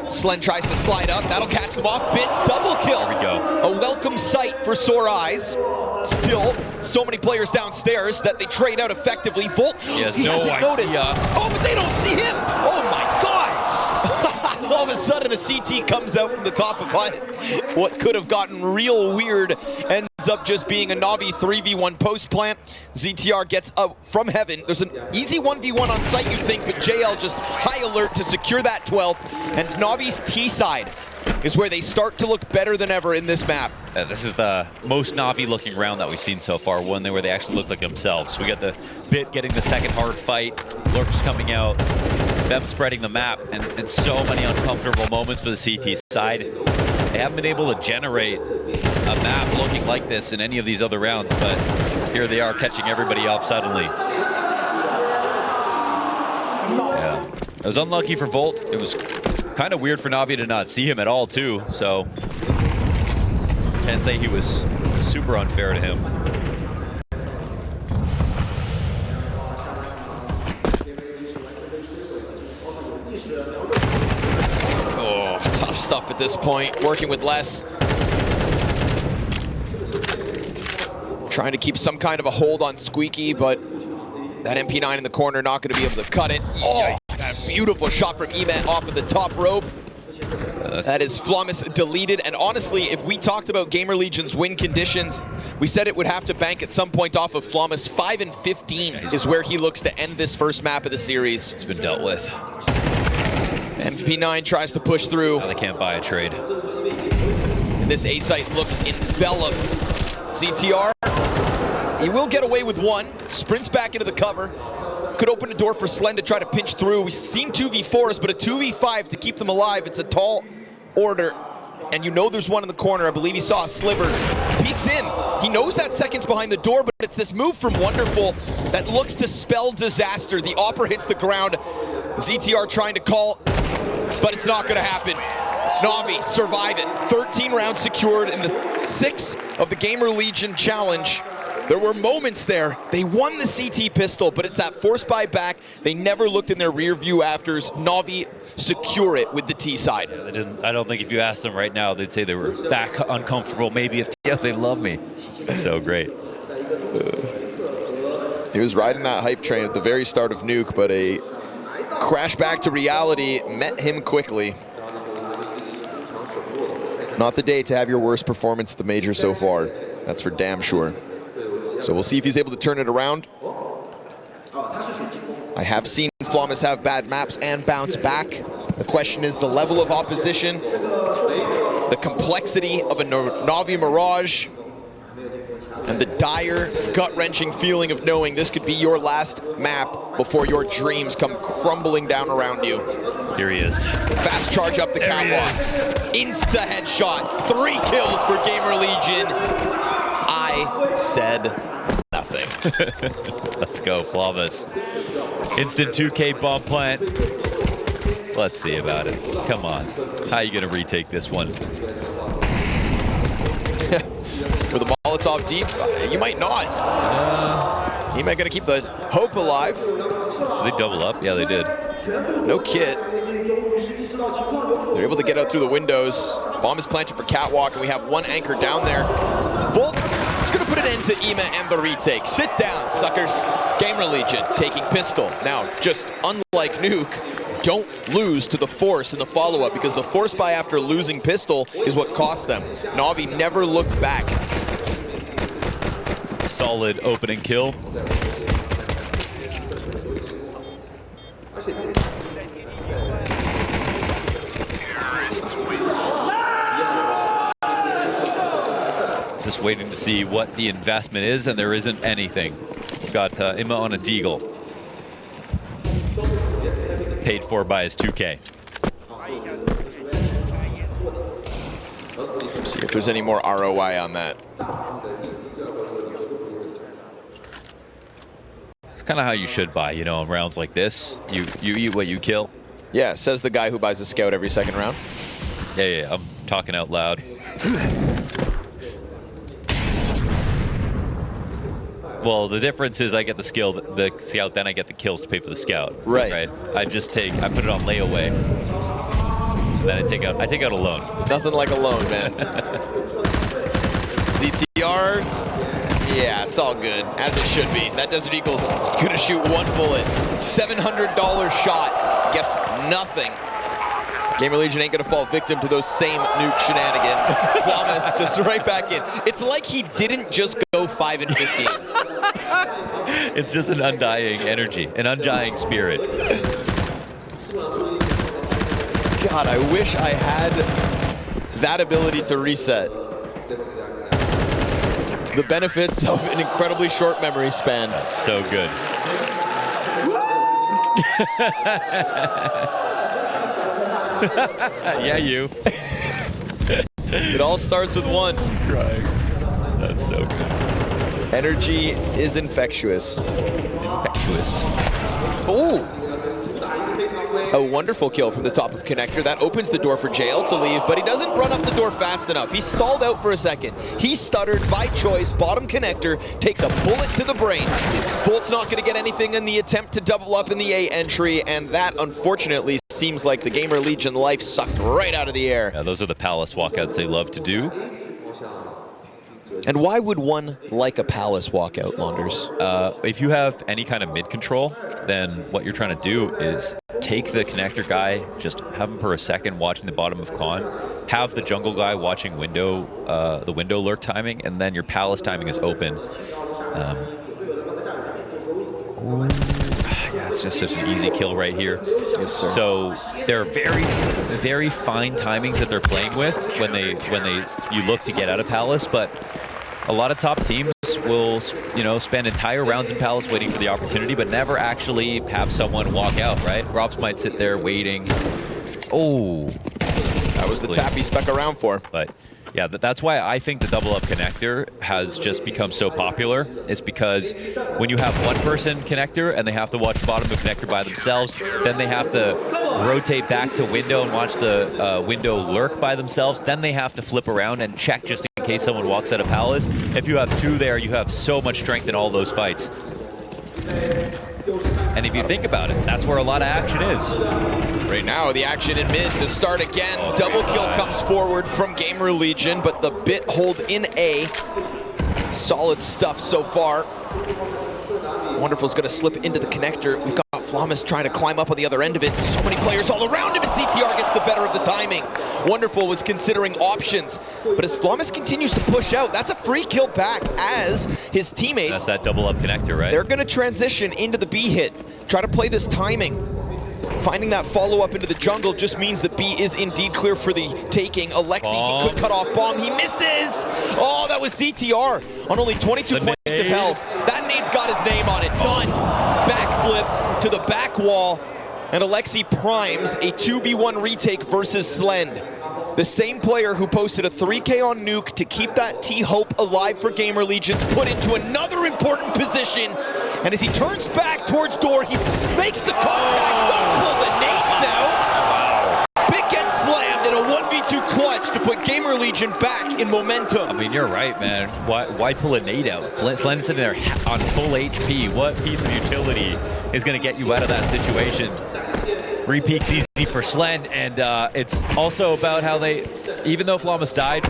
Slen tries to slide up. That'll catch them off. Bit's double kill. There we go. A welcome sight for sore eyes. Still, so many players downstairs that they trade out effectively. Volt, he hasn't noticed. Oh, but they don't see him. Oh my God. All of a sudden, a CT comes out from the top of HUD. What could have gotten real weird ends up just being a NAVI 3v1 post plant. ZTR gets up from heaven. There's an easy 1v1 on site, you'd think, but JL just high alert to secure that 12th. And NAVI's T side is where they start to look better than ever in this map. This is the most NAVI looking round that we've seen so far, one where they actually look like themselves. We got the Bit getting the second hard fight, Lurks coming out, them spreading the map, and so many uncomfortable moments for the CT side. They haven't been able to generate a map looking like this in any of these other rounds, but here they are catching everybody off suddenly. Yeah. It was unlucky for Volt. It was kind of weird for NAVI to not see him at all, too, so can't say he was super unfair to him. Oh, tough stuff at this point. Working with less. Trying to keep some kind of a hold on Squeaky, but that MP9 in the corner not going to be able to cut it. Oh, beautiful shot from Emet off of the top rope. That is Flawless deleted, and honestly, if we talked about GamerLegion's win conditions, we said it would have to bank at some point off of Flawless. 5 and 15 is where he looks to end this first map of the series. It's been dealt with. MVP9 tries to push through. Now they can't buy a trade. And this A site looks enveloped. CTR, he will get away with one. Sprints back into the cover. Could open the door for Slen to try to pinch through. We've seen 2v4s, but a 2v5 to keep them alive. It's a tall order. And you know there's one in the corner. I believe he saw a sliver. Peeks in. He knows that second's behind the door, but it's this move from Wonderful that looks to spell disaster. The Opera hits the ground. ZTR trying to call, but it's not gonna happen. NAVI survive it. 13 rounds secured in the 6 of the GamerLegion challenge. There were moments there. They won the CT pistol, but it's that force buy back. They never looked in their rear view afters. NAVI secure it with the T side. Yeah, they didn't. I don't think if you asked them right now, they'd say they were that uncomfortable. Maybe if they love me. So great. He was riding that hype train at the very start of Nuke, but a crash back to reality met him quickly. Not the day to have your worst performance at the major so far. That's for damn sure. So we'll see if he's able to turn it around. I have seen Flawless have bad maps and bounce back. The question is the level of opposition, the complexity of a NAVI Mirage, and the dire, gut-wrenching feeling of knowing this could be your last map before your dreams come crumbling down around you. Here he is. Fast charge up the catwalk. Insta headshots. 3 kills for GamerLegion. I said nothing. Let's go, Flawless. Instant 2K bomb plant. Let's see about it. Come on. How are you going to retake this one? For the Molotov deep, you might not. He might gonna keep the hope alive. Did they double up? Yeah, they did. No kit. They're able to get out through the windows. Bomb is planted for catwalk, and we have one anchor down there. Volt is gonna put an end to Emet and the retake. Sit down, suckers. GamerLegion taking pistol. Now, just unlike Nuke, don't lose to the force in the follow-up, because the force buy after losing pistol is what cost them. NAVI never looked back. Solid opening kill. Just waiting to see what the investment is, and there isn't anything. We've got Emma on a deagle. Paid for by his 2K. See if there's any more ROI on that. It's kind of how you should buy, you know, in rounds like this. You eat what you kill. Yeah, says the guy who buys a scout every second round. Yeah, I'm talking out loud. Well, the difference is I get the scout, then I get the kills to pay for the scout. Right. I put it on layaway. Then I take out a loan. Nothing like a loan, man. ZTR, yeah, it's all good, as it should be. That Desert Eagle's gonna shoot one bullet. $700 shot, gets nothing. GamerLegion ain't gonna fall victim to those same Nuke shenanigans. Promise, just right back in. It's like he didn't just go 5 and 15. It's just an undying energy, an undying spirit. God, I wish I had that ability to reset. The benefits of an incredibly short memory span. That's so good. Yeah, you. It all starts with one. Crying. That's so good. Energy is infectious. Infectious. Ooh. A wonderful kill from the top of connector. That opens the door for JL to leave, but he doesn't run up the door fast enough. He stalled out for a second. He stuttered by choice. Bottom connector takes a bullet to the brain. Volt's not going to get anything in the attempt to double up in the A entry, and that, unfortunately, seems like the GamerLegion life sucked right out of the air. Yeah, those are the palace walkouts they love to do. And why would one like a Palace walk out, Launders? If you have any kind of mid control, then what you're trying to do is take the connector guy, just have him for a second watching the bottom of con, have the jungle guy watching the window lurk timing, and then your Palace timing is open. Yeah, it's just such an easy kill right here. Yes, sir. So there are very, very fine timings that they're playing with when you look to get out of Palace, but a lot of top teams will, spend entire rounds in Palace waiting for the opportunity, but never actually have someone walk out, right? Robs might sit there waiting. Oh. That was the tap he stuck around for. But yeah, that's why I think the double up connector has just become so popular. It's because when you have one person connector and they have to watch the bottom of the connector by themselves, then they have to rotate back to window and watch the window lurk by themselves. Then they have to flip around and check just in case someone walks out of Palace. If you have two there, you have so much strength in all those fights. And if you think about it, that's where a lot of action is. Right now, the action in mid to start again. Oh, Double kill comes forward from GamerLegion, but the bit hold in A. Solid stuff so far. Wonderful's going to slip into the connector. We've got Flamus trying to climb up on the other end of it. So many players all around him, and ZTR gets the better of the timing. Wonderful was considering options, but as Flamus continues to push out, that's a free kill back as his teammates. That's that double up connector, right? They're going to transition into the B hit, try to play this timing. Finding that follow-up into the jungle just means that B is indeed clear for the taking. Alexi, he could cut off bomb. He misses! Oh, that was ZTR on only 22 points of health. That nade's got his name on it. Done. Backflip to the back wall. And Alexi primes a 2v1 retake versus Slend. The same player who posted a 3K on Nuke to keep that T-Hope alive for GamerLegion's put into another important position. And as he turns back towards door, he makes the contact. Don't pull the nades out. Bit gets slammed in a 1v2 clutch to put GamerLegion back in momentum. I mean, you're right, man. Why pull a nade out? Slend's sitting there on full HP. What piece of utility is going to get you out of that situation? Repeats easy for Slend, and it's also about how they, even though Flamus died,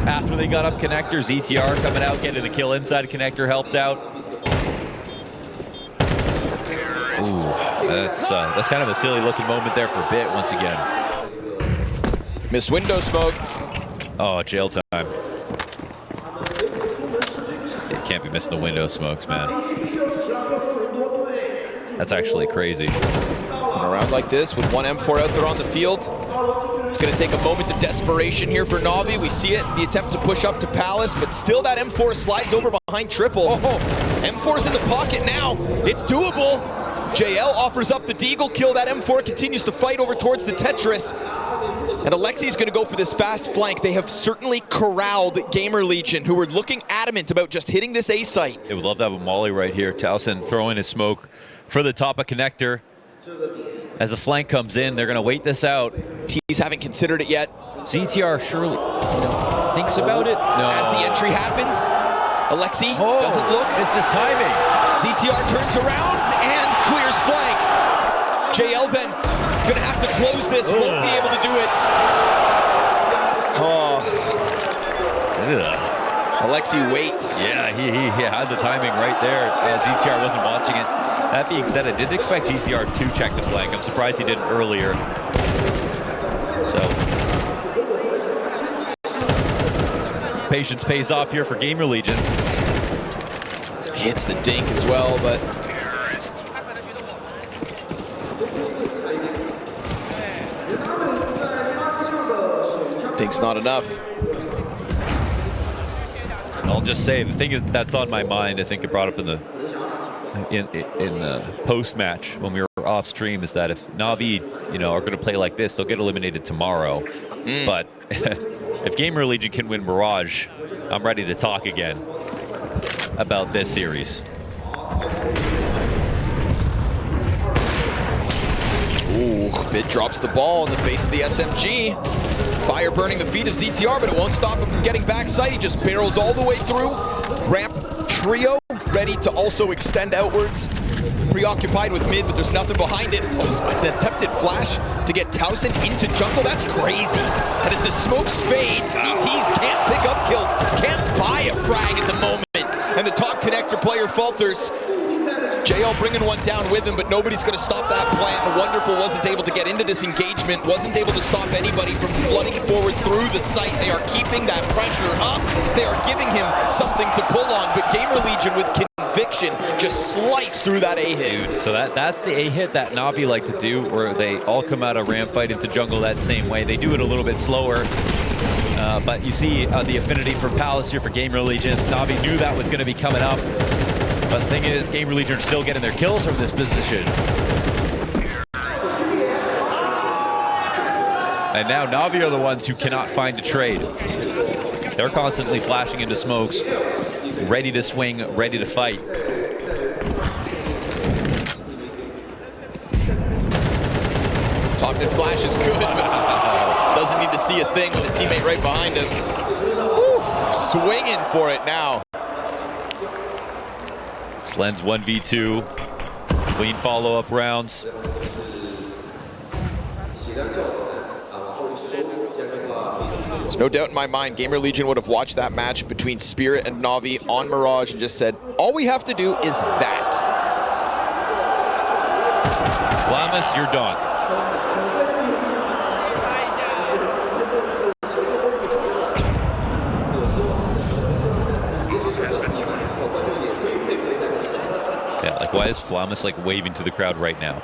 after they got up connector, ZTR coming out, getting the kill inside connector helped out. Ooh, that's kind of a silly looking moment there for Bit once again. Missed window smoke. Oh, jail time. It can't be missing the window smokes, man. That's actually crazy. And around like this with one M4 out there on the field. It's going to take a moment of desperation here for NAVI. We see it, the attempt to push up to Palace, but still that M4 slides over behind Triple. M4's in the pocket now. It's doable. JL offers up the Deagle kill. That M4 continues to fight over towards the Tetris. And Alexi's going to go for this fast flank. They have certainly corralled GamerLegion, who were looking adamant about just hitting this A site. They would love to have a molly right here. Towson throwing his smoke for the top of connector. As the flank comes in, they're going to wait this out. T's haven't considered it yet. ZTR surely thinks about it. No. As the entry happens, Alexi doesn't look. It's this timing. ZTR turns around and clears flank. JL then gonna have to close this, won't be able to do it. Alexi waits. Yeah, he had the timing right there as ZTR wasn't watching it. That being said, I didn't expect GTR to check the flank. I'm surprised he didn't earlier. So, patience pays off here for GamerLegion. Hits the dink as well, but dink's not enough. I'll just say the thing that's on my mind, I think it brought up in the post-match when we were off stream, is that if NAVI, are going to play like this, they'll get eliminated tomorrow. But if GamerLegion can win Mirage, I'm ready to talk again about this series. Ooh, Bit drops the ball in the face of the SMG. Fire burning the feet of ZTR, but it won't stop him from getting backside. He just barrels all the way through. Ramp trio ready to also extend outwards. Preoccupied with mid, but there's nothing behind it. Oh, the attempted flash to get Towson into jungle, that's crazy. And as the smokes fade, CTs can't pick up kills, can't buy a frag at the moment. And the top connector player falters. JL bringing one down with him, but nobody's going to stop that plan. Wonderful wasn't able to get into this engagement, wasn't able to stop anybody from flooding forward through the site. They are keeping that pressure up. They are giving him something to pull on, but GamerLegion with conviction just sliced through that A-hit. Dude, so that's the A-hit that Navi like to do, where they all come out of ramp fight into jungle that same way. They do it a little bit slower. But you see the affinity for Palace here for GamerLegion. Navi knew that was going to be coming up. But the thing is, GamerLegion are still getting their kills from this position. And now Navi are the ones who cannot find a trade. They're constantly flashing into smokes, ready to swing, ready to fight. Talked flash is good, but doesn't need to see a thing with a teammate right behind him. Woo, swinging for it now. Slen's 1v2, clean follow-up rounds. There's no doubt in my mind GamerLegion would have watched that match between Spirit and Navi on Mirage and just said, all we have to do is that. Flamus, you're donk. Yeah, like why is Flamus like waving to the crowd right now?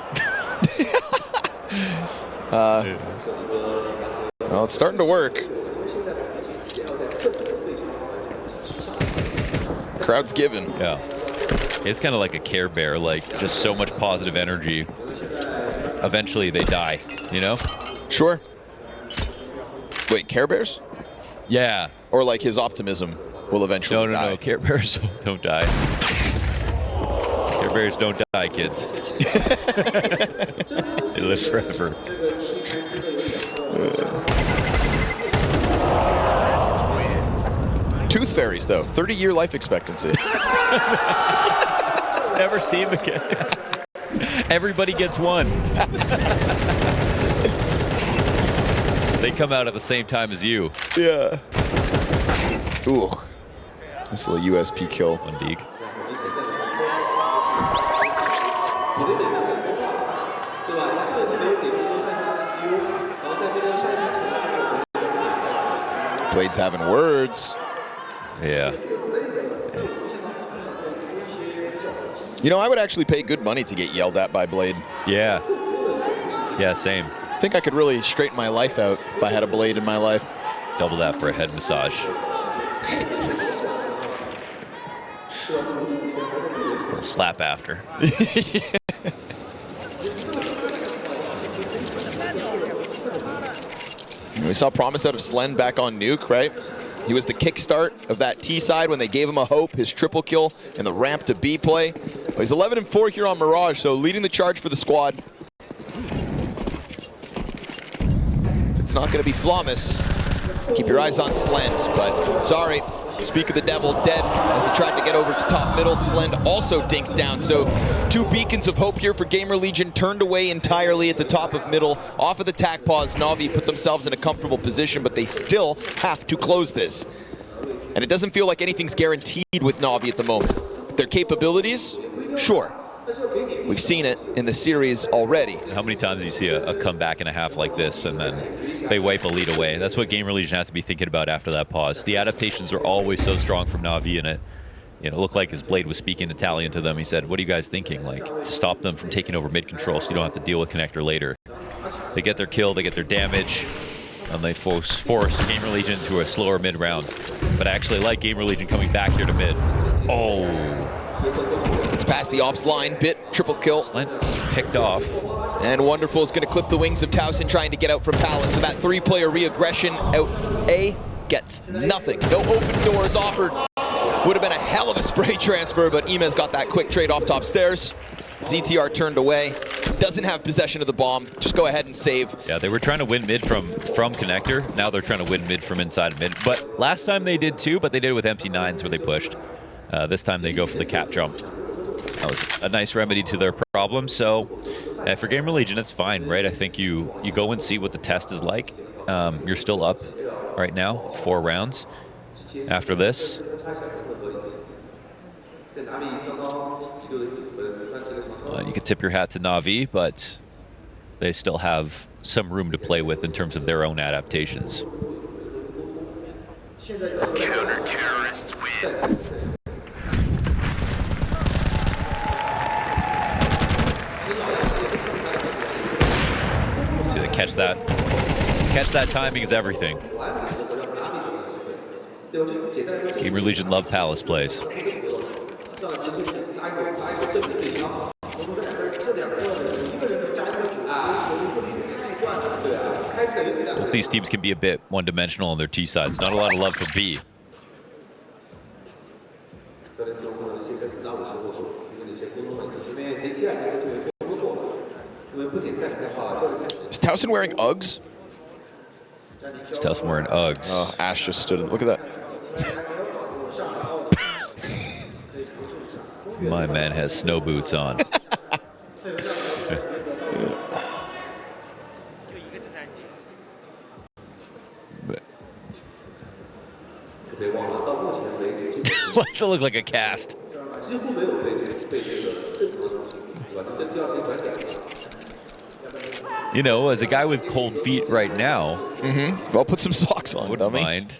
Well, it's starting to work. Crowd's given. Yeah. It's kind of like a Care Bear, like just so much positive energy. Eventually they die, you know? Sure. Wait, Care Bears? Yeah. Or like his optimism will eventually die? No. Care Bears don't die. Care Bears don't die, kids. They live forever. Tooth fairies, though. 30-year life expectancy. Never see him again. Everybody gets one. They come out at the same time as you. Yeah. Ooh. This little USP kill. One dig. Blade's having words. Yeah. You know, I would actually pay good money to get yelled at by Blade. Yeah. Yeah, same. I think I could really straighten my life out if I had a Blade in my life. Double that for a head massage. A slap after. We saw promise out of Slen back on Nuke, right? He was the kickstart of that T side when they gave him a hope, his triple kill and the ramp to B play. Well, he's 11-4 here on Mirage, so leading the charge for the squad. If it's not going to be Flamus, keep your eyes on Slend, but sorry. Speak of the devil, dead as he tried to get over to top middle. Slend also dinked down. So 2 beacons of hope here for GamerLegion, turned away entirely at the top of middle. Off of the tack pause, Navi put themselves in a comfortable position, but they still have to close this. And it doesn't feel like anything's guaranteed with Navi at the moment. Their capabilities, sure. We've seen it in the series already. How many times do you see a comeback and a half like this and then they wipe a lead away? That's what GamerLegion has to be thinking about after that pause. The adaptations are always so strong from Navi, and it looked like his Blade was speaking Italian to them. He said, what are you guys thinking? Like, to stop them from taking over mid control so you don't have to deal with connector later. They get their kill, they get their damage, and they force GamerLegion to a slower mid round. But I actually like GamerLegion coming back here to mid. Oh. It's past the ops line, bit, triple kill. Slent picked off. And Wonderful is going to clip the wings of Towson trying to get out from Palace. So that 3-player re-aggression out A gets nothing. No open doors offered. Would have been a hell of a spray transfer, but Imez got that quick trade off top stairs. ZTR turned away. Doesn't have possession of the bomb. Just go ahead and save. Yeah, they were trying to win mid from connector. Now they're trying to win mid from inside mid. But last time they did too, but they did it with empty 9s where they pushed. This time they go for the cap jump. That was a nice remedy to their problem. So for GamerLegion, it's fine, right? I think you go and see what the test is like. You're still up right now, 4 rounds after this. You could tip your hat to NAVI, but they still have some room to play with in terms of their own adaptations. Counter-terrorists win. See, they catch that. Catch that timing is everything. GamerLegion love Palace plays. Both these teams can be a bit one-dimensional on their T sides. Not a lot of love for B. Is Towson wearing Uggs? Is Towson wearing Uggs? Oh, Ash just stood. Look at that. My man has snow boots on. Why does it look like a cast? You know, as a guy with cold feet right now, Well, put some socks on. wouldn't dummy. mind.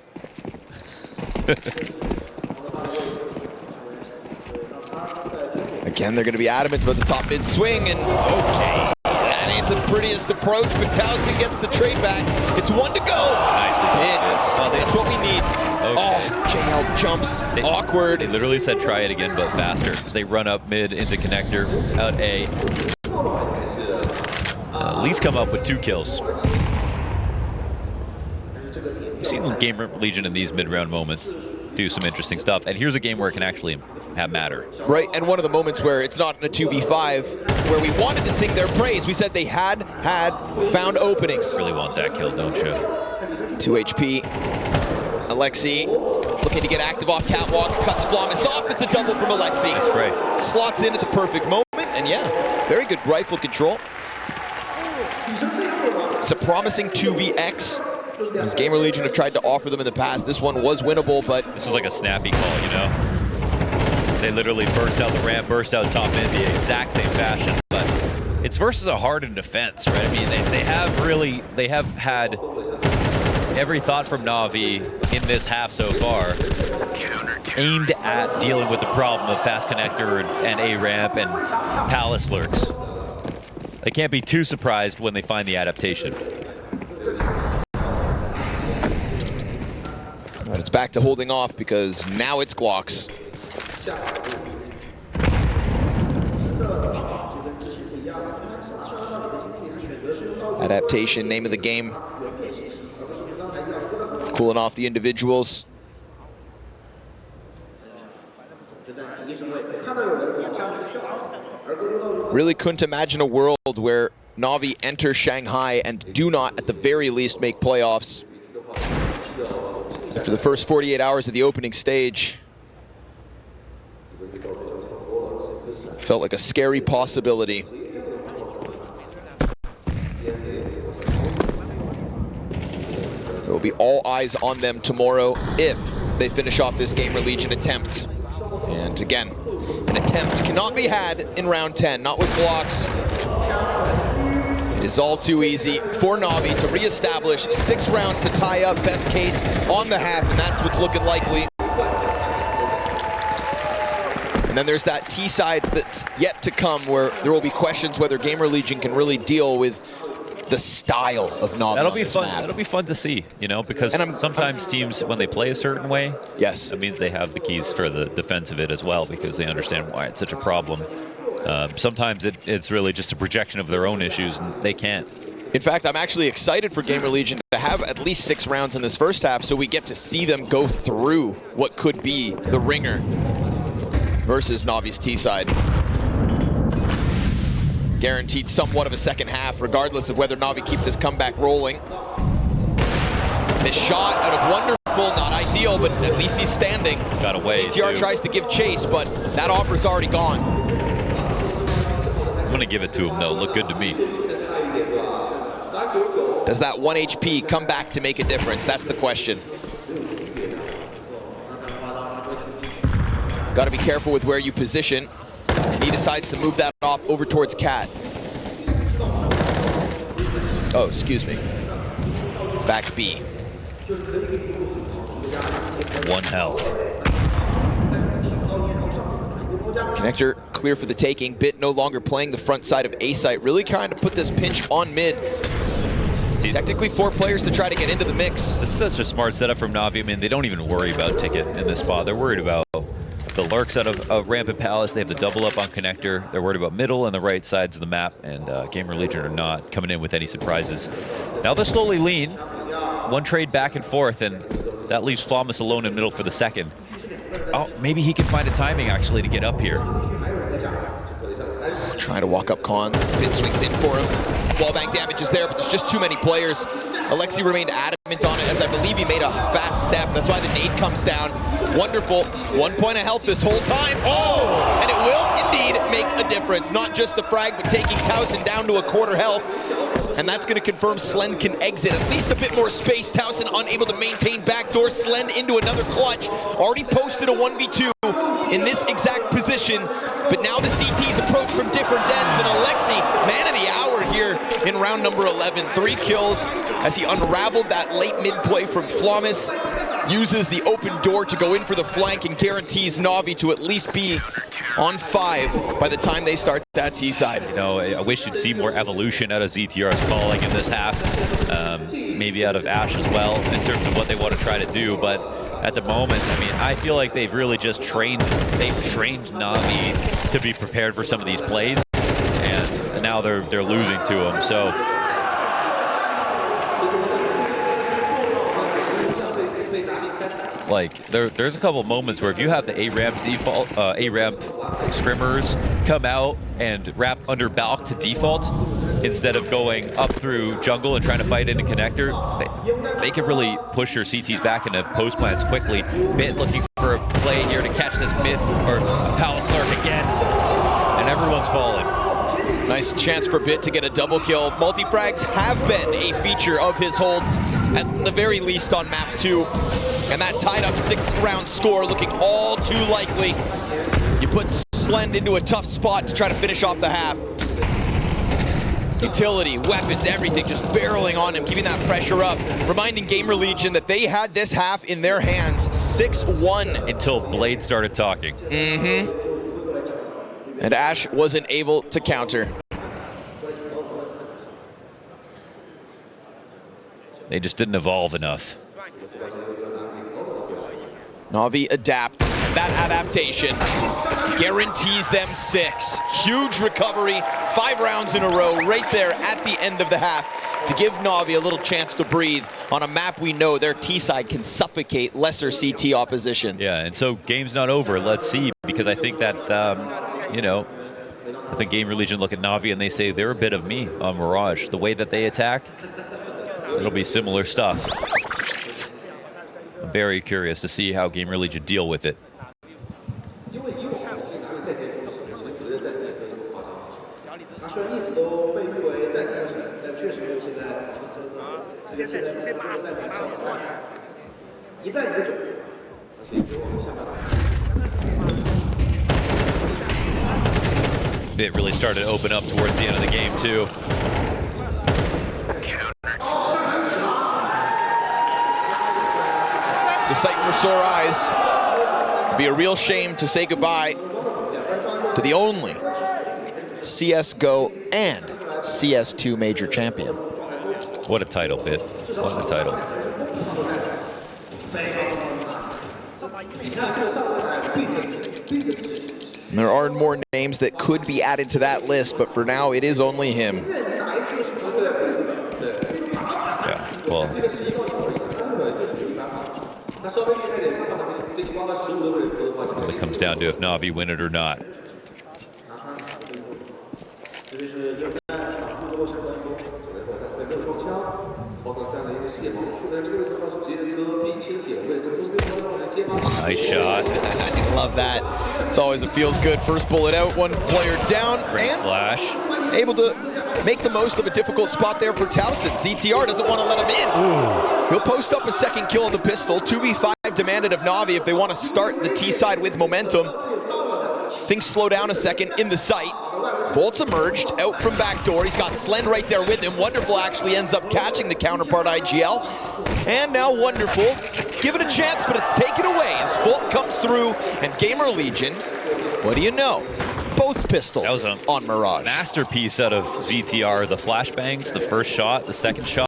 Again, they're going to be adamant about the top mid swing, and okay, that ain't the prettiest approach, but Towson gets the trade back. It's 1 to go. Nicely done. That's what we need. Okay. Oh, JL jumps. Awkward. They literally said try it again, but faster, because they run up mid into connector, out A. At least come up with 2 kills. We've seen GamerLegion in these mid-round moments do some interesting stuff, and here's a game where it can actually matter. Right, and one of the moments where it's not in a 2v5, where we wanted to sing their praise. We said they had found openings. Really want that kill, don't you? 2 HP. Alexi looking to get active off catwalk, cuts Flawless off. It's a double from Alexi. Nice spray. Slots in at the perfect moment, and yeah, very good rifle control. It's a promising 2vx. As GamerLegion have tried to offer them in the past, this one was winnable, but This was like a snappy call, you know? They literally burst out the ramp, burst out top mid the exact same fashion, but it's versus a hardened defense, right? I mean, they have had every thought from NAVI in this half so far aimed at dealing with the problem of fast connector and A ramp and Palace lurks. They can't be too surprised when they find the adaptation. but it's back to holding off because now it's Glocks. Adaptation, name of the game. Cooling off the individuals. Really couldn't imagine a world where NAVI enter Shanghai and do not, at the very least, make playoffs. After the first 48 hours of the opening stage, felt like a scary possibility. There will be all eyes on them tomorrow if they finish off this GamerLegion attempt. And again, an attempt cannot be had in round 10, not with Glocks. It is all too easy for NAVI to reestablish 6 rounds to tie up, best case on the half, and that's what's looking likely. And then there's that T side that's yet to come, where there will be questions whether GamerLegion can really deal with the style of NAVI. That'll be fun. That'll be fun to see, you know, because sometimes teams, when they play a certain way, yes, it means they have the keys for the defense of it as well, because they understand why it's such a problem. Sometimes it's really just a projection of their own issues, and they can't. In fact, I'm actually excited for GamerLegion to have at least 6 rounds in this first half, so we get to see them go through what could be the ringer versus Navi's T side. Guaranteed somewhat of a second half, regardless of whether NAVI keep this comeback rolling. This shot out of wonderful wonderful, not ideal, but at least he's standing. Got away, CTR too. tries to give chase, but that offer's already gone. I'm gonna give it to him though. Looked good to me. Does that 1 HP come back to make a difference? That's the question. Got to be careful with where you position. And he decides to move that off over towards Cat. Oh, excuse me. Back B. 1 health. Connector clear for the taking. Bit no longer playing the front side of A site, really trying to put this pinch on mid. See, Technically 4 players to try to get into the mix. this is such a smart setup from NAVI. I mean, they don't even worry about Ticket in this spot. They're worried about the lurks out of Rampant Palace. They have the double up on Connector. They're worried about middle and the right sides of the map, and GamerLegion are not coming in with any surprises. Now they're slowly lean. 1 trade back and forth, and that leaves Flawless alone in middle for the second. Oh, maybe he can find a timing actually to get up here. Trying to walk up Khan. Bit swings in for him. Wallbang damage is there, but there's just too many players. Alexi remained adamant on it, as I believe he made a fast step. That's why the nade comes down. Wonderful. 1 point of health this whole time. Oh! And it will indeed make a difference. Not just the frag, but taking Towson down to a quarter health. And that's going to confirm Slend can exit. At least a bit more space. Towson unable to maintain backdoor. Slend into another clutch. Already posted a 1v2 in this exact position. But now the CTs approach from different ends. And Alexi, man of the hour here in round number 11. 3 kills as he unraveled that late mid play from Flawless. Uses the open door to go in for the flank and guarantees Navi to at least be on 5 by the time they start that T side. You know, I wish you'd see more evolution out of ZTR's calling in this half. Maybe out of Ash as well, in terms of what they want to try to do. But at the moment, I mean, I feel like they've really just trained Navi to be prepared for some of these plays, and now they're losing to them. So like there's a couple moments where if you have the A-ramp default, A-ramp scrimmers come out and wrap under Balk to default instead of going up through jungle and trying to fight into connector, they can really push your CTs back into post plants quickly. Bit looking for a play here to catch this mid or Palace lurk again, and everyone's falling. Nice chance for Bit to get a double kill. Multi-frags have been a feature of his holds, at the very least on map 2. And that tied up 6-round score looking all too likely. You put Slend into a tough spot to try to finish off the half. Utility, weapons, everything just barreling on him, keeping that pressure up. Reminding GamerLegion that they had this half in their hands, 6-1. Until Blade started talking. And Ash wasn't able to counter. They just didn't evolve enough. Navi adapt. That adaptation guarantees them 6. Huge recovery, 5 rounds in a row right there at the end of the half to give Navi a little chance to breathe on a map we know their T-side can suffocate lesser CT opposition. Yeah, and so game's not over. Let's see, because I think that, you know, I think GamerLegion look at Navi and they say they're a bit of me on Mirage. The way that they attack, it'll be similar stuff. I'm very curious to see how GamerLegion deal with it. It really started to open up towards the end of the game too. It's a sight for sore eyes. It'd be a real shame to say goodbye to the only CSGO and CS2 major champion. What a title, Bit. What a title. And there are more names that could be added to that list, but for now it is only him. Yeah, well. It comes down to if Navi win it or not. Nice shot. I love that. It's always, it feels good. First bullet out, one player down, Great and flash. able to make the most of a difficult spot there for Towson. ZTR doesn't want to let him in. Ooh. He'll post up a second kill on the pistol. 2v5 demanded of NAVI if they want to start the T side with momentum. Things slow down a second in the site. Volt's emerged out from back door. He's got Slend right there with him. Wonderful actually ends up catching the counterpart IGL. And now Wonderful, give it a chance, but it's taken away as Volt comes through and GamerLegion, what do you know? Both pistols That was a on Mirage. Masterpiece out of ZTR. The flashbangs, the first shot, the second shot.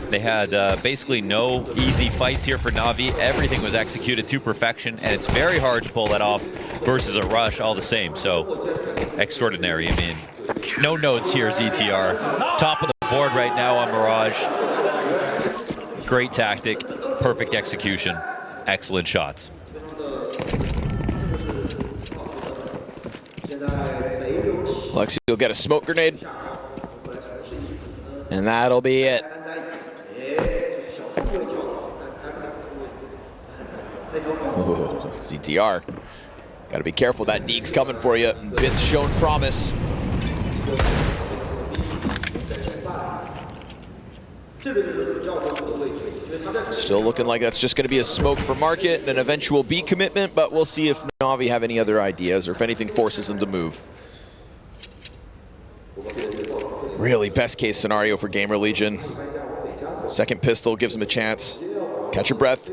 They had basically no easy fights here for NAVI. Everything was executed to perfection, and it's very hard to pull that off versus a rush all the same. So, extraordinary. I mean, no notes here, ZTR. Top of the board right now on Mirage. Great tactic, perfect execution, excellent shots. Lexi will get a smoke grenade. And that'll be it. Ooh, CTR. Gotta be careful, that Deek's coming for you. Bits shown promise. Still looking like that's just gonna be a smoke for market and an eventual B commitment, but we'll see if NAVI have any other ideas or if anything forces them to move. Really best case scenario for GamerLegion. Second pistol gives him a chance. Catch your breath.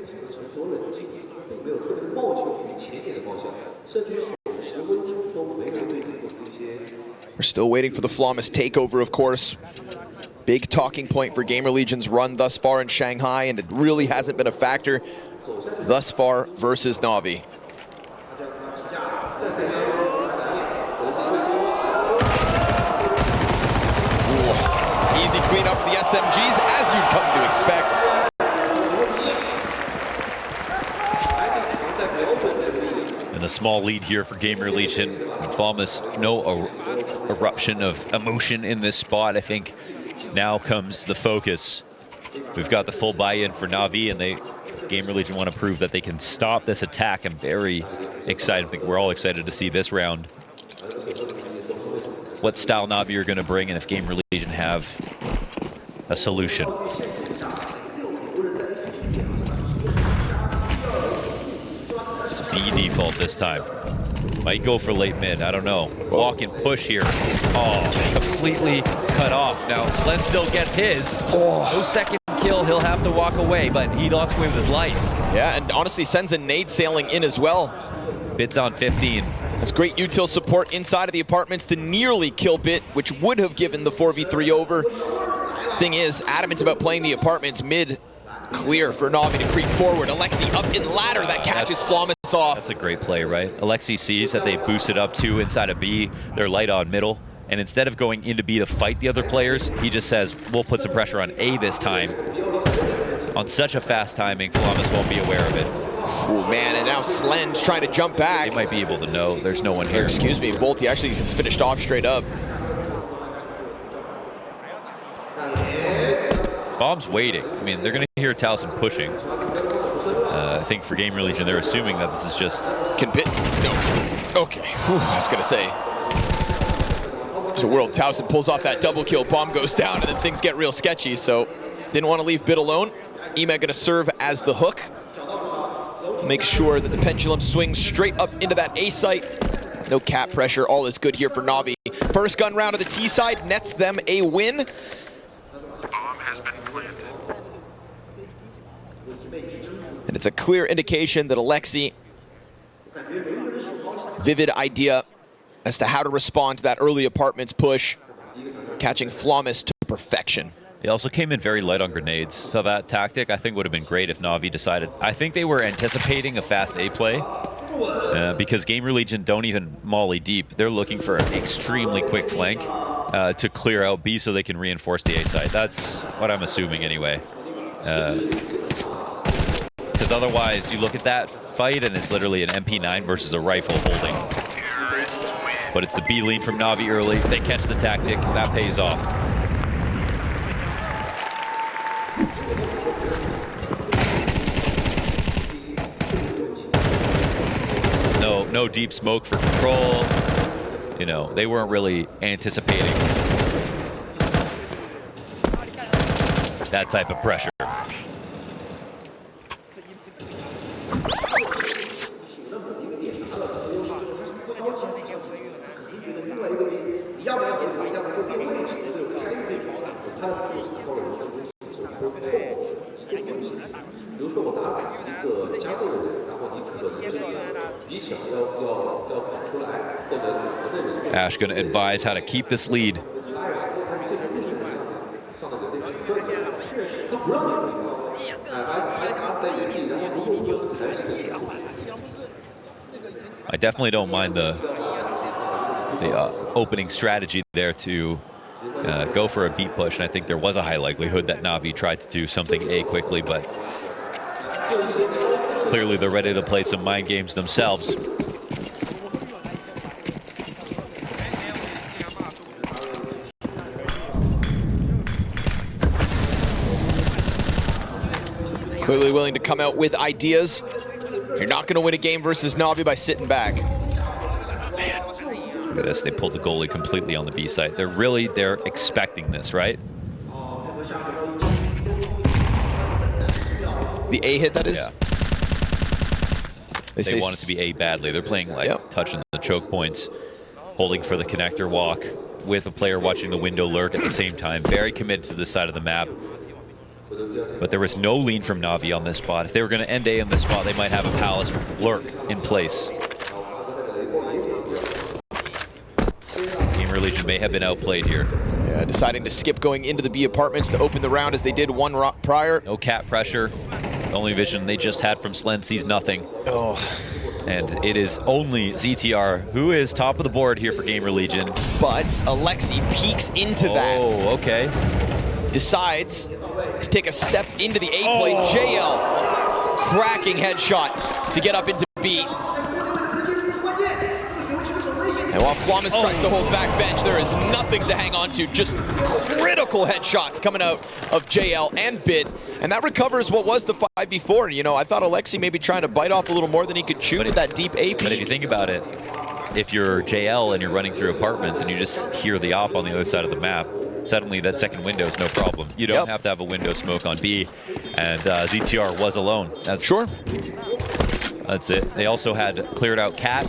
We're still waiting for the Flawless takeover, of course. Big talking point for GamerLegion's run thus far in Shanghai, and it really hasn't been a factor thus far versus NAVI. Easy cleanup for the SMGs, as you'd come to expect. And a small lead here for GamerLegion. Flawless, no eruption of emotion in this spot. I think now comes the focus. We've got the full buy-in for NAVI, and GamerLegion want to prove that they can stop this attack. I'm very excited. I think we're all excited to see this round. What style NAVI are going to bring, and if GamerLegion have a solution. It's B default this time. Might go for late mid, I don't know. Walk and push here. Oh, completely cut off. Now, Slend still gets his. No second kill, he'll have to walk away, but he walks away with his life. Yeah, and honestly sends a nade sailing in as well. Bit's on 15. That's great util support inside of the apartments to nearly kill Bit, which would have given the 4v3 over. Thing is, Adamant's about playing the apartments mid. Clear for NAVI to creep forward. Alexi up in ladder, that catches Flawless off. That's a great play, right? Alexi sees that they boosted up 2 inside of B. They're light on middle. And instead of going into B to fight the other players, he just says, we'll put some pressure on A this time. On such a fast timing, Flawless won't be aware of it. Oh man, and now Slend's trying to jump back. They might be able to know there's no one here. Excuse me, Volty actually gets finished off straight up. Bomb's waiting. I mean, they're going to hear Towson pushing. I think for GamerLegion, they're assuming that this is just... Can Bit? No. Okay. Whew, I was going to say. There's a world. Towson pulls off that double kill. Bomb goes down, and then things get real sketchy. So, didn't want to leave Bit alone. Emet going to serve as the hook. Make sure that the pendulum swings straight up into that A site. No cap pressure. All is good here for NAVI. First gun round of the T side nets them a win. Bomb has been planted. And it's a clear indication that Alexi, vivid idea as to how to respond to that early apartments push, catching Flawless to perfection. They also came in very light on grenades, so that tactic I think would have been great if NAVI decided. I think they were anticipating a fast A play because GamerLegion don't even molly deep. They're looking for an extremely quick flank to clear out B so they can reinforce the A side. That's what I'm assuming anyway. Because otherwise you look at that fight and it's literally an MP9 versus a rifle holding. Terrorists win. But it's the B lead from NAVI early. They catch the tactic, that pays off. No deep smoke for control. You know, they weren't really anticipating that type of pressure. Ash going to advise how to keep this lead. I definitely don't mind the opening strategy there to go for a beat push, and I think there was a high likelihood that NAVI tried to do something A quickly, but clearly they're ready to play some mind games themselves. Clearly willing to come out with ideas. You're not going to win a game versus NAVI by sitting back. Man, look at this. They pulled the goalie completely on the B side. They're expecting this, right? The A hit, that is? Yeah. They want it to be A badly. They're playing like touching the choke points, holding for the connector walk with a player watching the window lurk at the same time. Very committed to this side of the map. But there was no lean from NAVI on this spot. If they were going to end A on this spot, they might have a Palace lurk in place. GamerLegion may have been outplayed here. Yeah, deciding to skip going into the B apartments to open the round as they did one prior. No cat pressure. The only vision they just had from Slen sees nothing. Oh. And it is only ZTR who is top of the board here for GamerLegion. But Alexi peeks into that. Oh, okay. Decides to take a step into the A play. JL, cracking headshot to get up into B. And while Flawless tries to hold back bench, there is nothing to hang on to. Just critical headshots coming out of JL and Bit. And that recovers what was the 5v4. You know, I thought Alexi maybe trying to bite off a little more than he could chew with that deep A peek. But if you think about it, if you're JL and you're running through apartments and you just hear the op on the other side of the map, suddenly that second window is no problem. You don't have to have a window smoke on B, and ZTR was alone. That's sure. That's it. They also had cleared out Cat.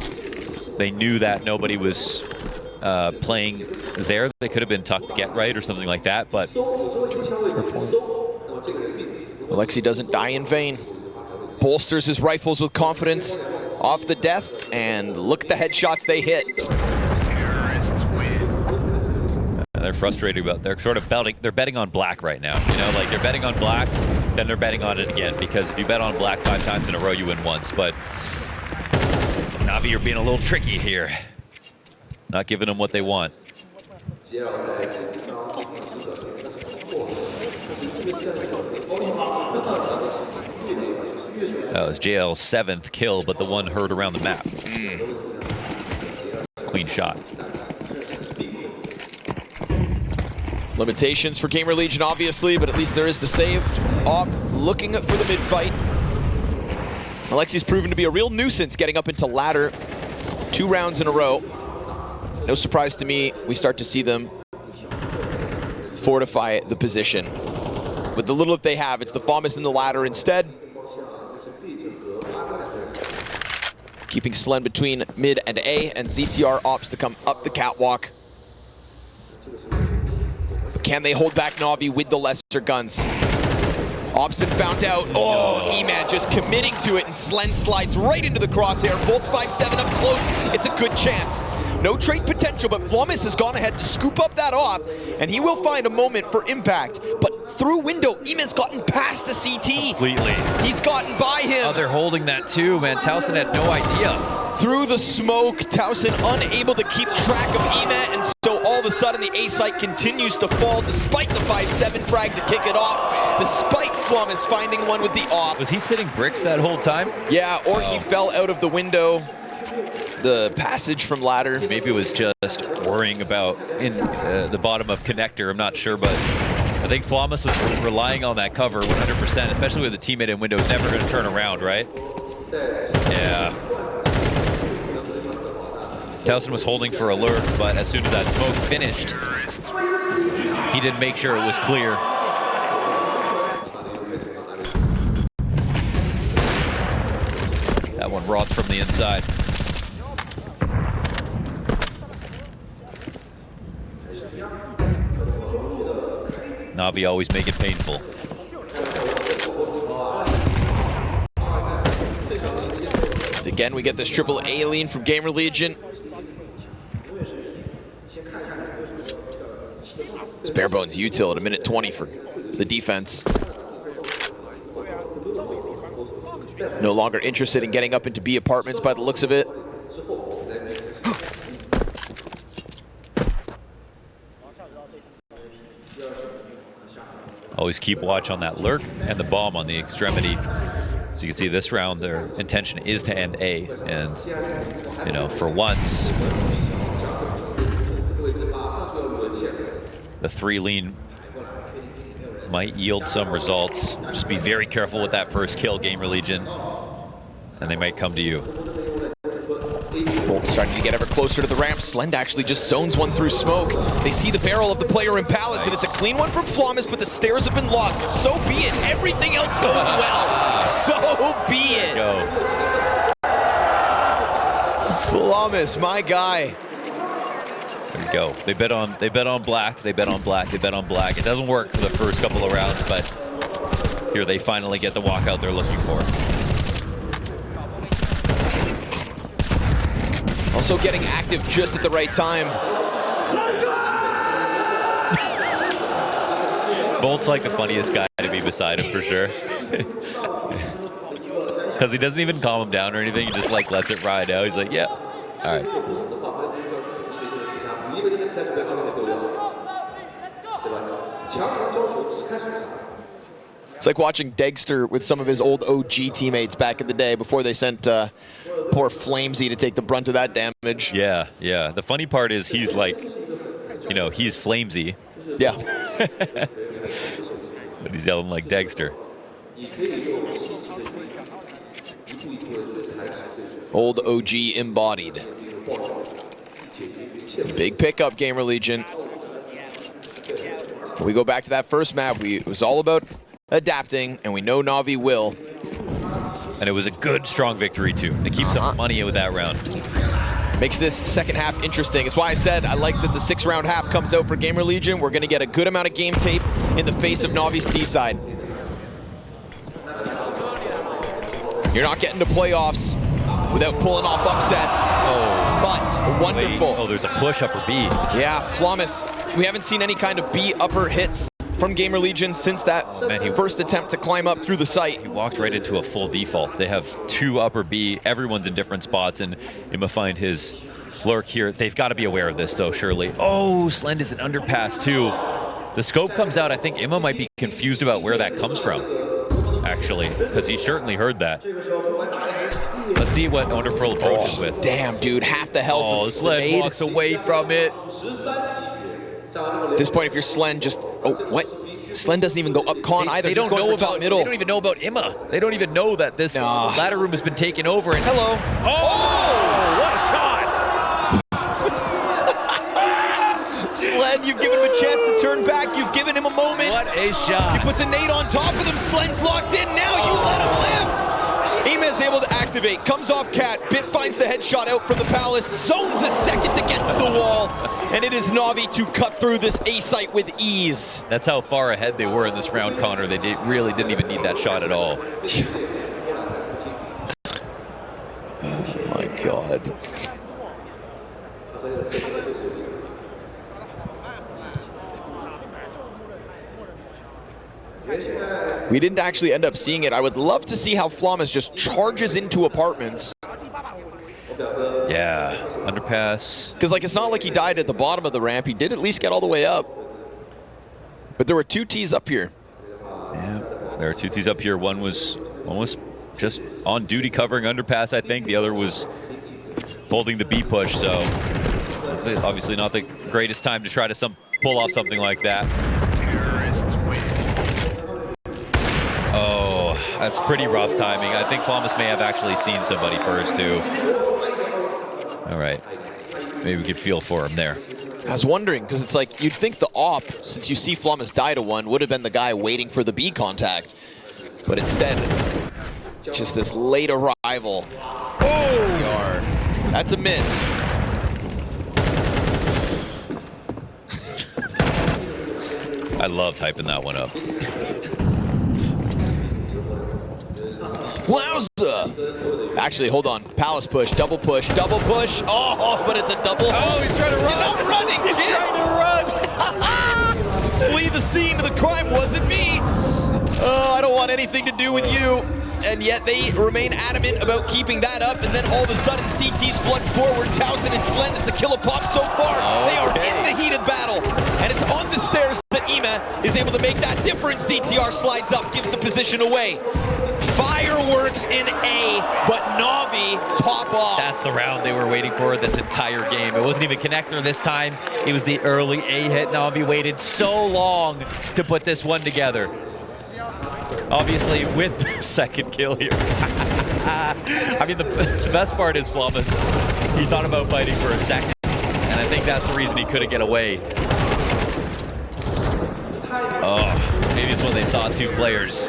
They knew that nobody was playing there. They could have been tucked get right or something like that, but Alexi doesn't die in vain. Bolsters his rifles with confidence off the death, and look at the headshots they hit. Terrorists win. They're frustrated about. They're sort of betting. They're betting on black right now. You know, like they're betting on black, then they're betting on it again. Because if you bet on black 5 times in a row, you win once. But NAVI, you're being a little tricky here. Not giving them what they want. That was JL's 7th kill, but the one heard around the map. Clean shot. Limitations for GamerLegion, obviously, but at least there is the saved op looking for the mid-fight. Alexi's proven to be a real nuisance getting up into ladder 2 rounds in a row. No surprise to me, we start to see them fortify the position. With the little that they have, it's the FAMAS in the ladder instead. Keeping Slen between mid and A, and ZTR opts to come up the catwalk. Can they hold back NAVI with the lesser guns? Op's been found out. Oh, E-Man just committing to it, and Slen slides right into the crosshair. Bolts 5-7 up close. It's a good chance. No trade potential, but Flawless has gone ahead to scoop up that op, and he will find a moment for impact. But through window, E-Man's gotten past the CT. Completely. He's gotten by him. Oh, they're holding that too, man. Towson had no idea. Through the smoke, Towson unable to keep track of E-Man, and so all of a sudden the A site continues to fall despite the 5-7 frag to kick it off, despite Flawless finding one with the op. Was he sitting bricks that whole time? Yeah, or he fell out of the window. The passage from ladder. Maybe it was just worrying about in the bottom of connector. I'm not sure, but I think Flawless was relying on that cover 100%, especially with the teammate in window who's never going to turn around, right? Yeah. Towson was holding for alert, but as soon as that smoke finished, he didn't make sure it was clear. That one rots from the inside. Navi always make it painful. Again, we get this triple alien from GamerLegion. It's bare bones util at a minute 20 for the defense. No longer interested in getting up into B apartments by the looks of it. Always keep watch on that lurk and the bomb on the extremity. So you can see this round, their intention is to end A. And, you know, for once, the 3 lean might yield some results. Just be very careful with that first kill, GamerLegion, and they might come to you. Bolt starting to get ever closer to the ramp. Slend actually just zones one through smoke. They see the barrel of the player in Palace, and it's a clean one from Flawless, but the stairs have been lost. So be it. Everything else goes well. So be it. Go. Flawless, my guy. There you go. They bet on black. They bet on black. They bet on black. It doesn't work for the first couple of rounds, but here they finally get the walkout they're looking for. Also getting active just at the right time. Bolt's like the funniest guy to be beside him for sure. Because he doesn't even calm him down or anything. He just like lets it ride out. He's like, yeah, all right. It's like watching Dexter with some of his old OG teammates back in the day before they sent poor Flamesy to take the brunt of that damage. Yeah, yeah. The funny part is he's like, you know, he's Flamesy. Yeah. But he's yelling like Dexter. Old OG embodied. It's a big pickup, GamerLegion. When we go back to that first map, it was all about adapting, and we know Navi will. And it was a good, strong victory, too. To keep some money with that round. Makes this second half interesting. It's why I said I like that the 6-round half comes out for GamerLegion. We're going to get a good amount of game tape in the face of Navi's T-side. You're not getting to playoffs without pulling off upsets. Oh, but wonderful. Oh, there's a push upper B. Yeah, Flawless. We haven't seen any kind of B upper hits from GamerLegion since that first attempt to climb up through the site. He walked right into a full default. They have 2 upper B. Everyone's in different spots, and Imma find his lurk here. They've got to be aware of this, though, surely. Oh, Slend is an underpass, too. The scope comes out. I think Imma might be confused about where that comes from, actually, because he certainly heard that. Let's see what Wonderful approaches with. Damn, dude, half the health. Oh, Slend walks away from it. At this point, if you're Slend, just what? Slend doesn't even go up con either. They don't know about middle. They don't even know about Imma. They don't even know that this ladder room has been taken over. And hello. Oh, what a shot! Slend, you've given him a chance to turn back. You've given him a moment. What a shot! He puts a nade on top of him. Slend's locked in. Now you let him live. Imma's able to activate, comes off Cat, Bit finds the headshot out from the Palace, zones a second against the wall, and it is Navi to cut through this A site with ease. That's how far ahead they were in this round, Connor. They really didn't even need that shot at all. Oh my God. We didn't actually end up seeing it. I would love to see how Flawless just charges into apartments. Yeah, underpass. Because like it's not like he died at the bottom of the ramp. He did at least get all the way up. But there were 2 Ts up here. Yeah, there are 2 Ts up here. One was just on duty covering underpass, I think. The other was holding the B push, so obviously not the greatest time to try to pull off something like that. Terrorists that's pretty rough timing. I think Flawless may have actually seen somebody first, too. All right. Maybe we could feel for him there. I was wondering, because it's like, you'd think the op, since you see Flummus die to one, would have been the guy waiting for the B contact. But instead, just this late arrival. TR. That's a miss. I love typing that one up. Wowza! Actually, hold on. Palace push, double push, double push. Oh, but it's a double. Oh, he's trying to run. You're not running, He's kid. trying to run. Flee the scene of the crime. Wasn't me. I don't want anything to do with you. And yet they remain adamant about keeping that up. And then all of a sudden, CT's flood forward. Towson and Slend. It's a kill a pop so far. They are in the heated battle. And it's on the stairs that Ema is able to make that difference. CTR slides up, gives the position away. Fireworks in A, but Navi pop off. That's the round they were waiting for this entire game. It wasn't even connector this time. It was the early A hit. Navi waited so long to put this one together. Obviously, with the second kill here. I mean, the best part is Flummus. He thought about fighting for a second, and I think that's the reason he couldn't get away. Oh, maybe it's when they saw two players.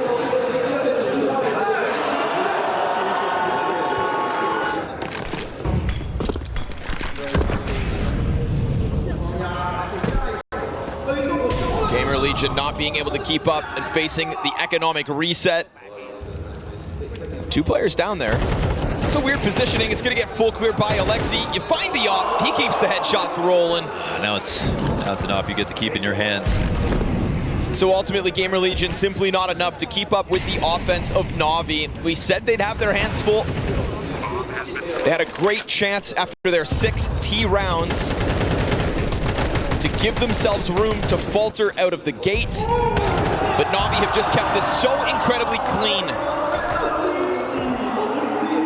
GamerLegion not being able to keep up and facing the economic reset. Two players down there. It's a weird positioning. It's going to get full clear by Alexi. You find the op. He keeps the headshots rolling. Now it's an op you get to keep in your hands. So ultimately, GamerLegion simply not enough to keep up with the offense of Navi. We said they'd have their hands full. They had a great chance after their 6 T rounds to give themselves room to falter out of the gate. But Navi have just kept this so incredibly clean.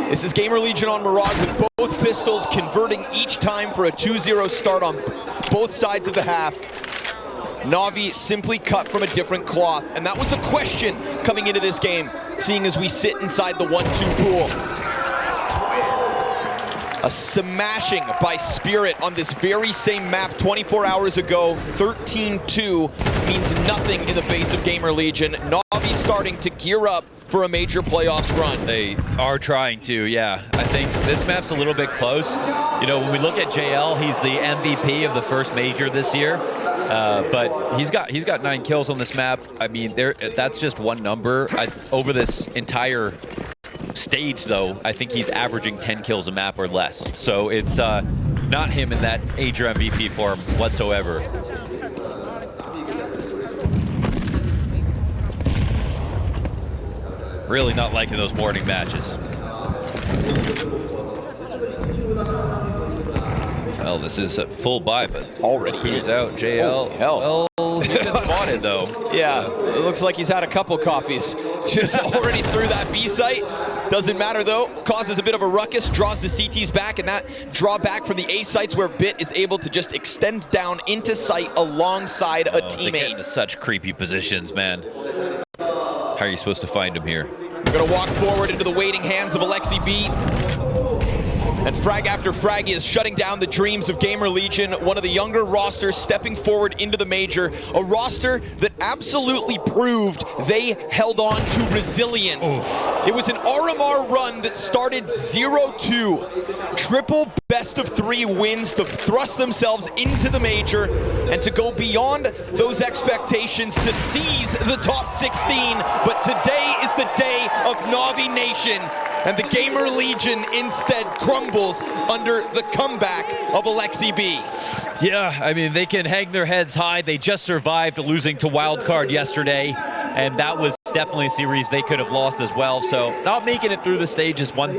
This is GamerLegion on Mirage with both pistols converting each time for a 2-0 start on both sides of the half. Navi simply cut from a different cloth, and that was a question coming into this game, seeing as we sit inside the 1-2 pool. A smashing by Spirit on this very same map 24 hours ago. 13-2 means nothing in the face of GamerLegion. Navi starting to gear up for a major playoffs run. They are trying to, yeah. I think this map's a little bit close. You know, when we look at JL, he's the MVP of the first major this year. But he's got 9 kills on this map. I mean, that's just one number. Over this entire stage, though, I think he's averaging 10 kills a map or less. So it's not him in that major MVP form whatsoever. Really not liking those morning matches. Well, this is a full buy, but already he's out. JL. Hell. Well, he's been spotted, though. Yeah, it looks like he's had a couple coffees. Just already through that B site. Doesn't matter, though. Causes a bit of a ruckus, draws the CTs back, and that draw back from the A sites where Bit is able to just extend down into sight alongside a teammate. They get into such creepy positions, man. How are you supposed to find him here? We're going to walk forward into the waiting hands of Alexi B. And frag after frag is shutting down the dreams of GamerLegion, one of the younger rosters stepping forward into the major. A roster that absolutely proved they held on to resilience. Oof. It was an RMR run that started 0-2. Triple best of 3 wins to thrust themselves into the major and to go beyond those expectations to seize the top 16. But today is the day of Navi Nation. And the GamerLegion instead crumbles under the comeback of Alexi B. Yeah, I mean, they can hang their heads high. They just survived losing to Wildcard yesterday, and that was definitely a series they could have lost as well. So not making it through the stage is one thing.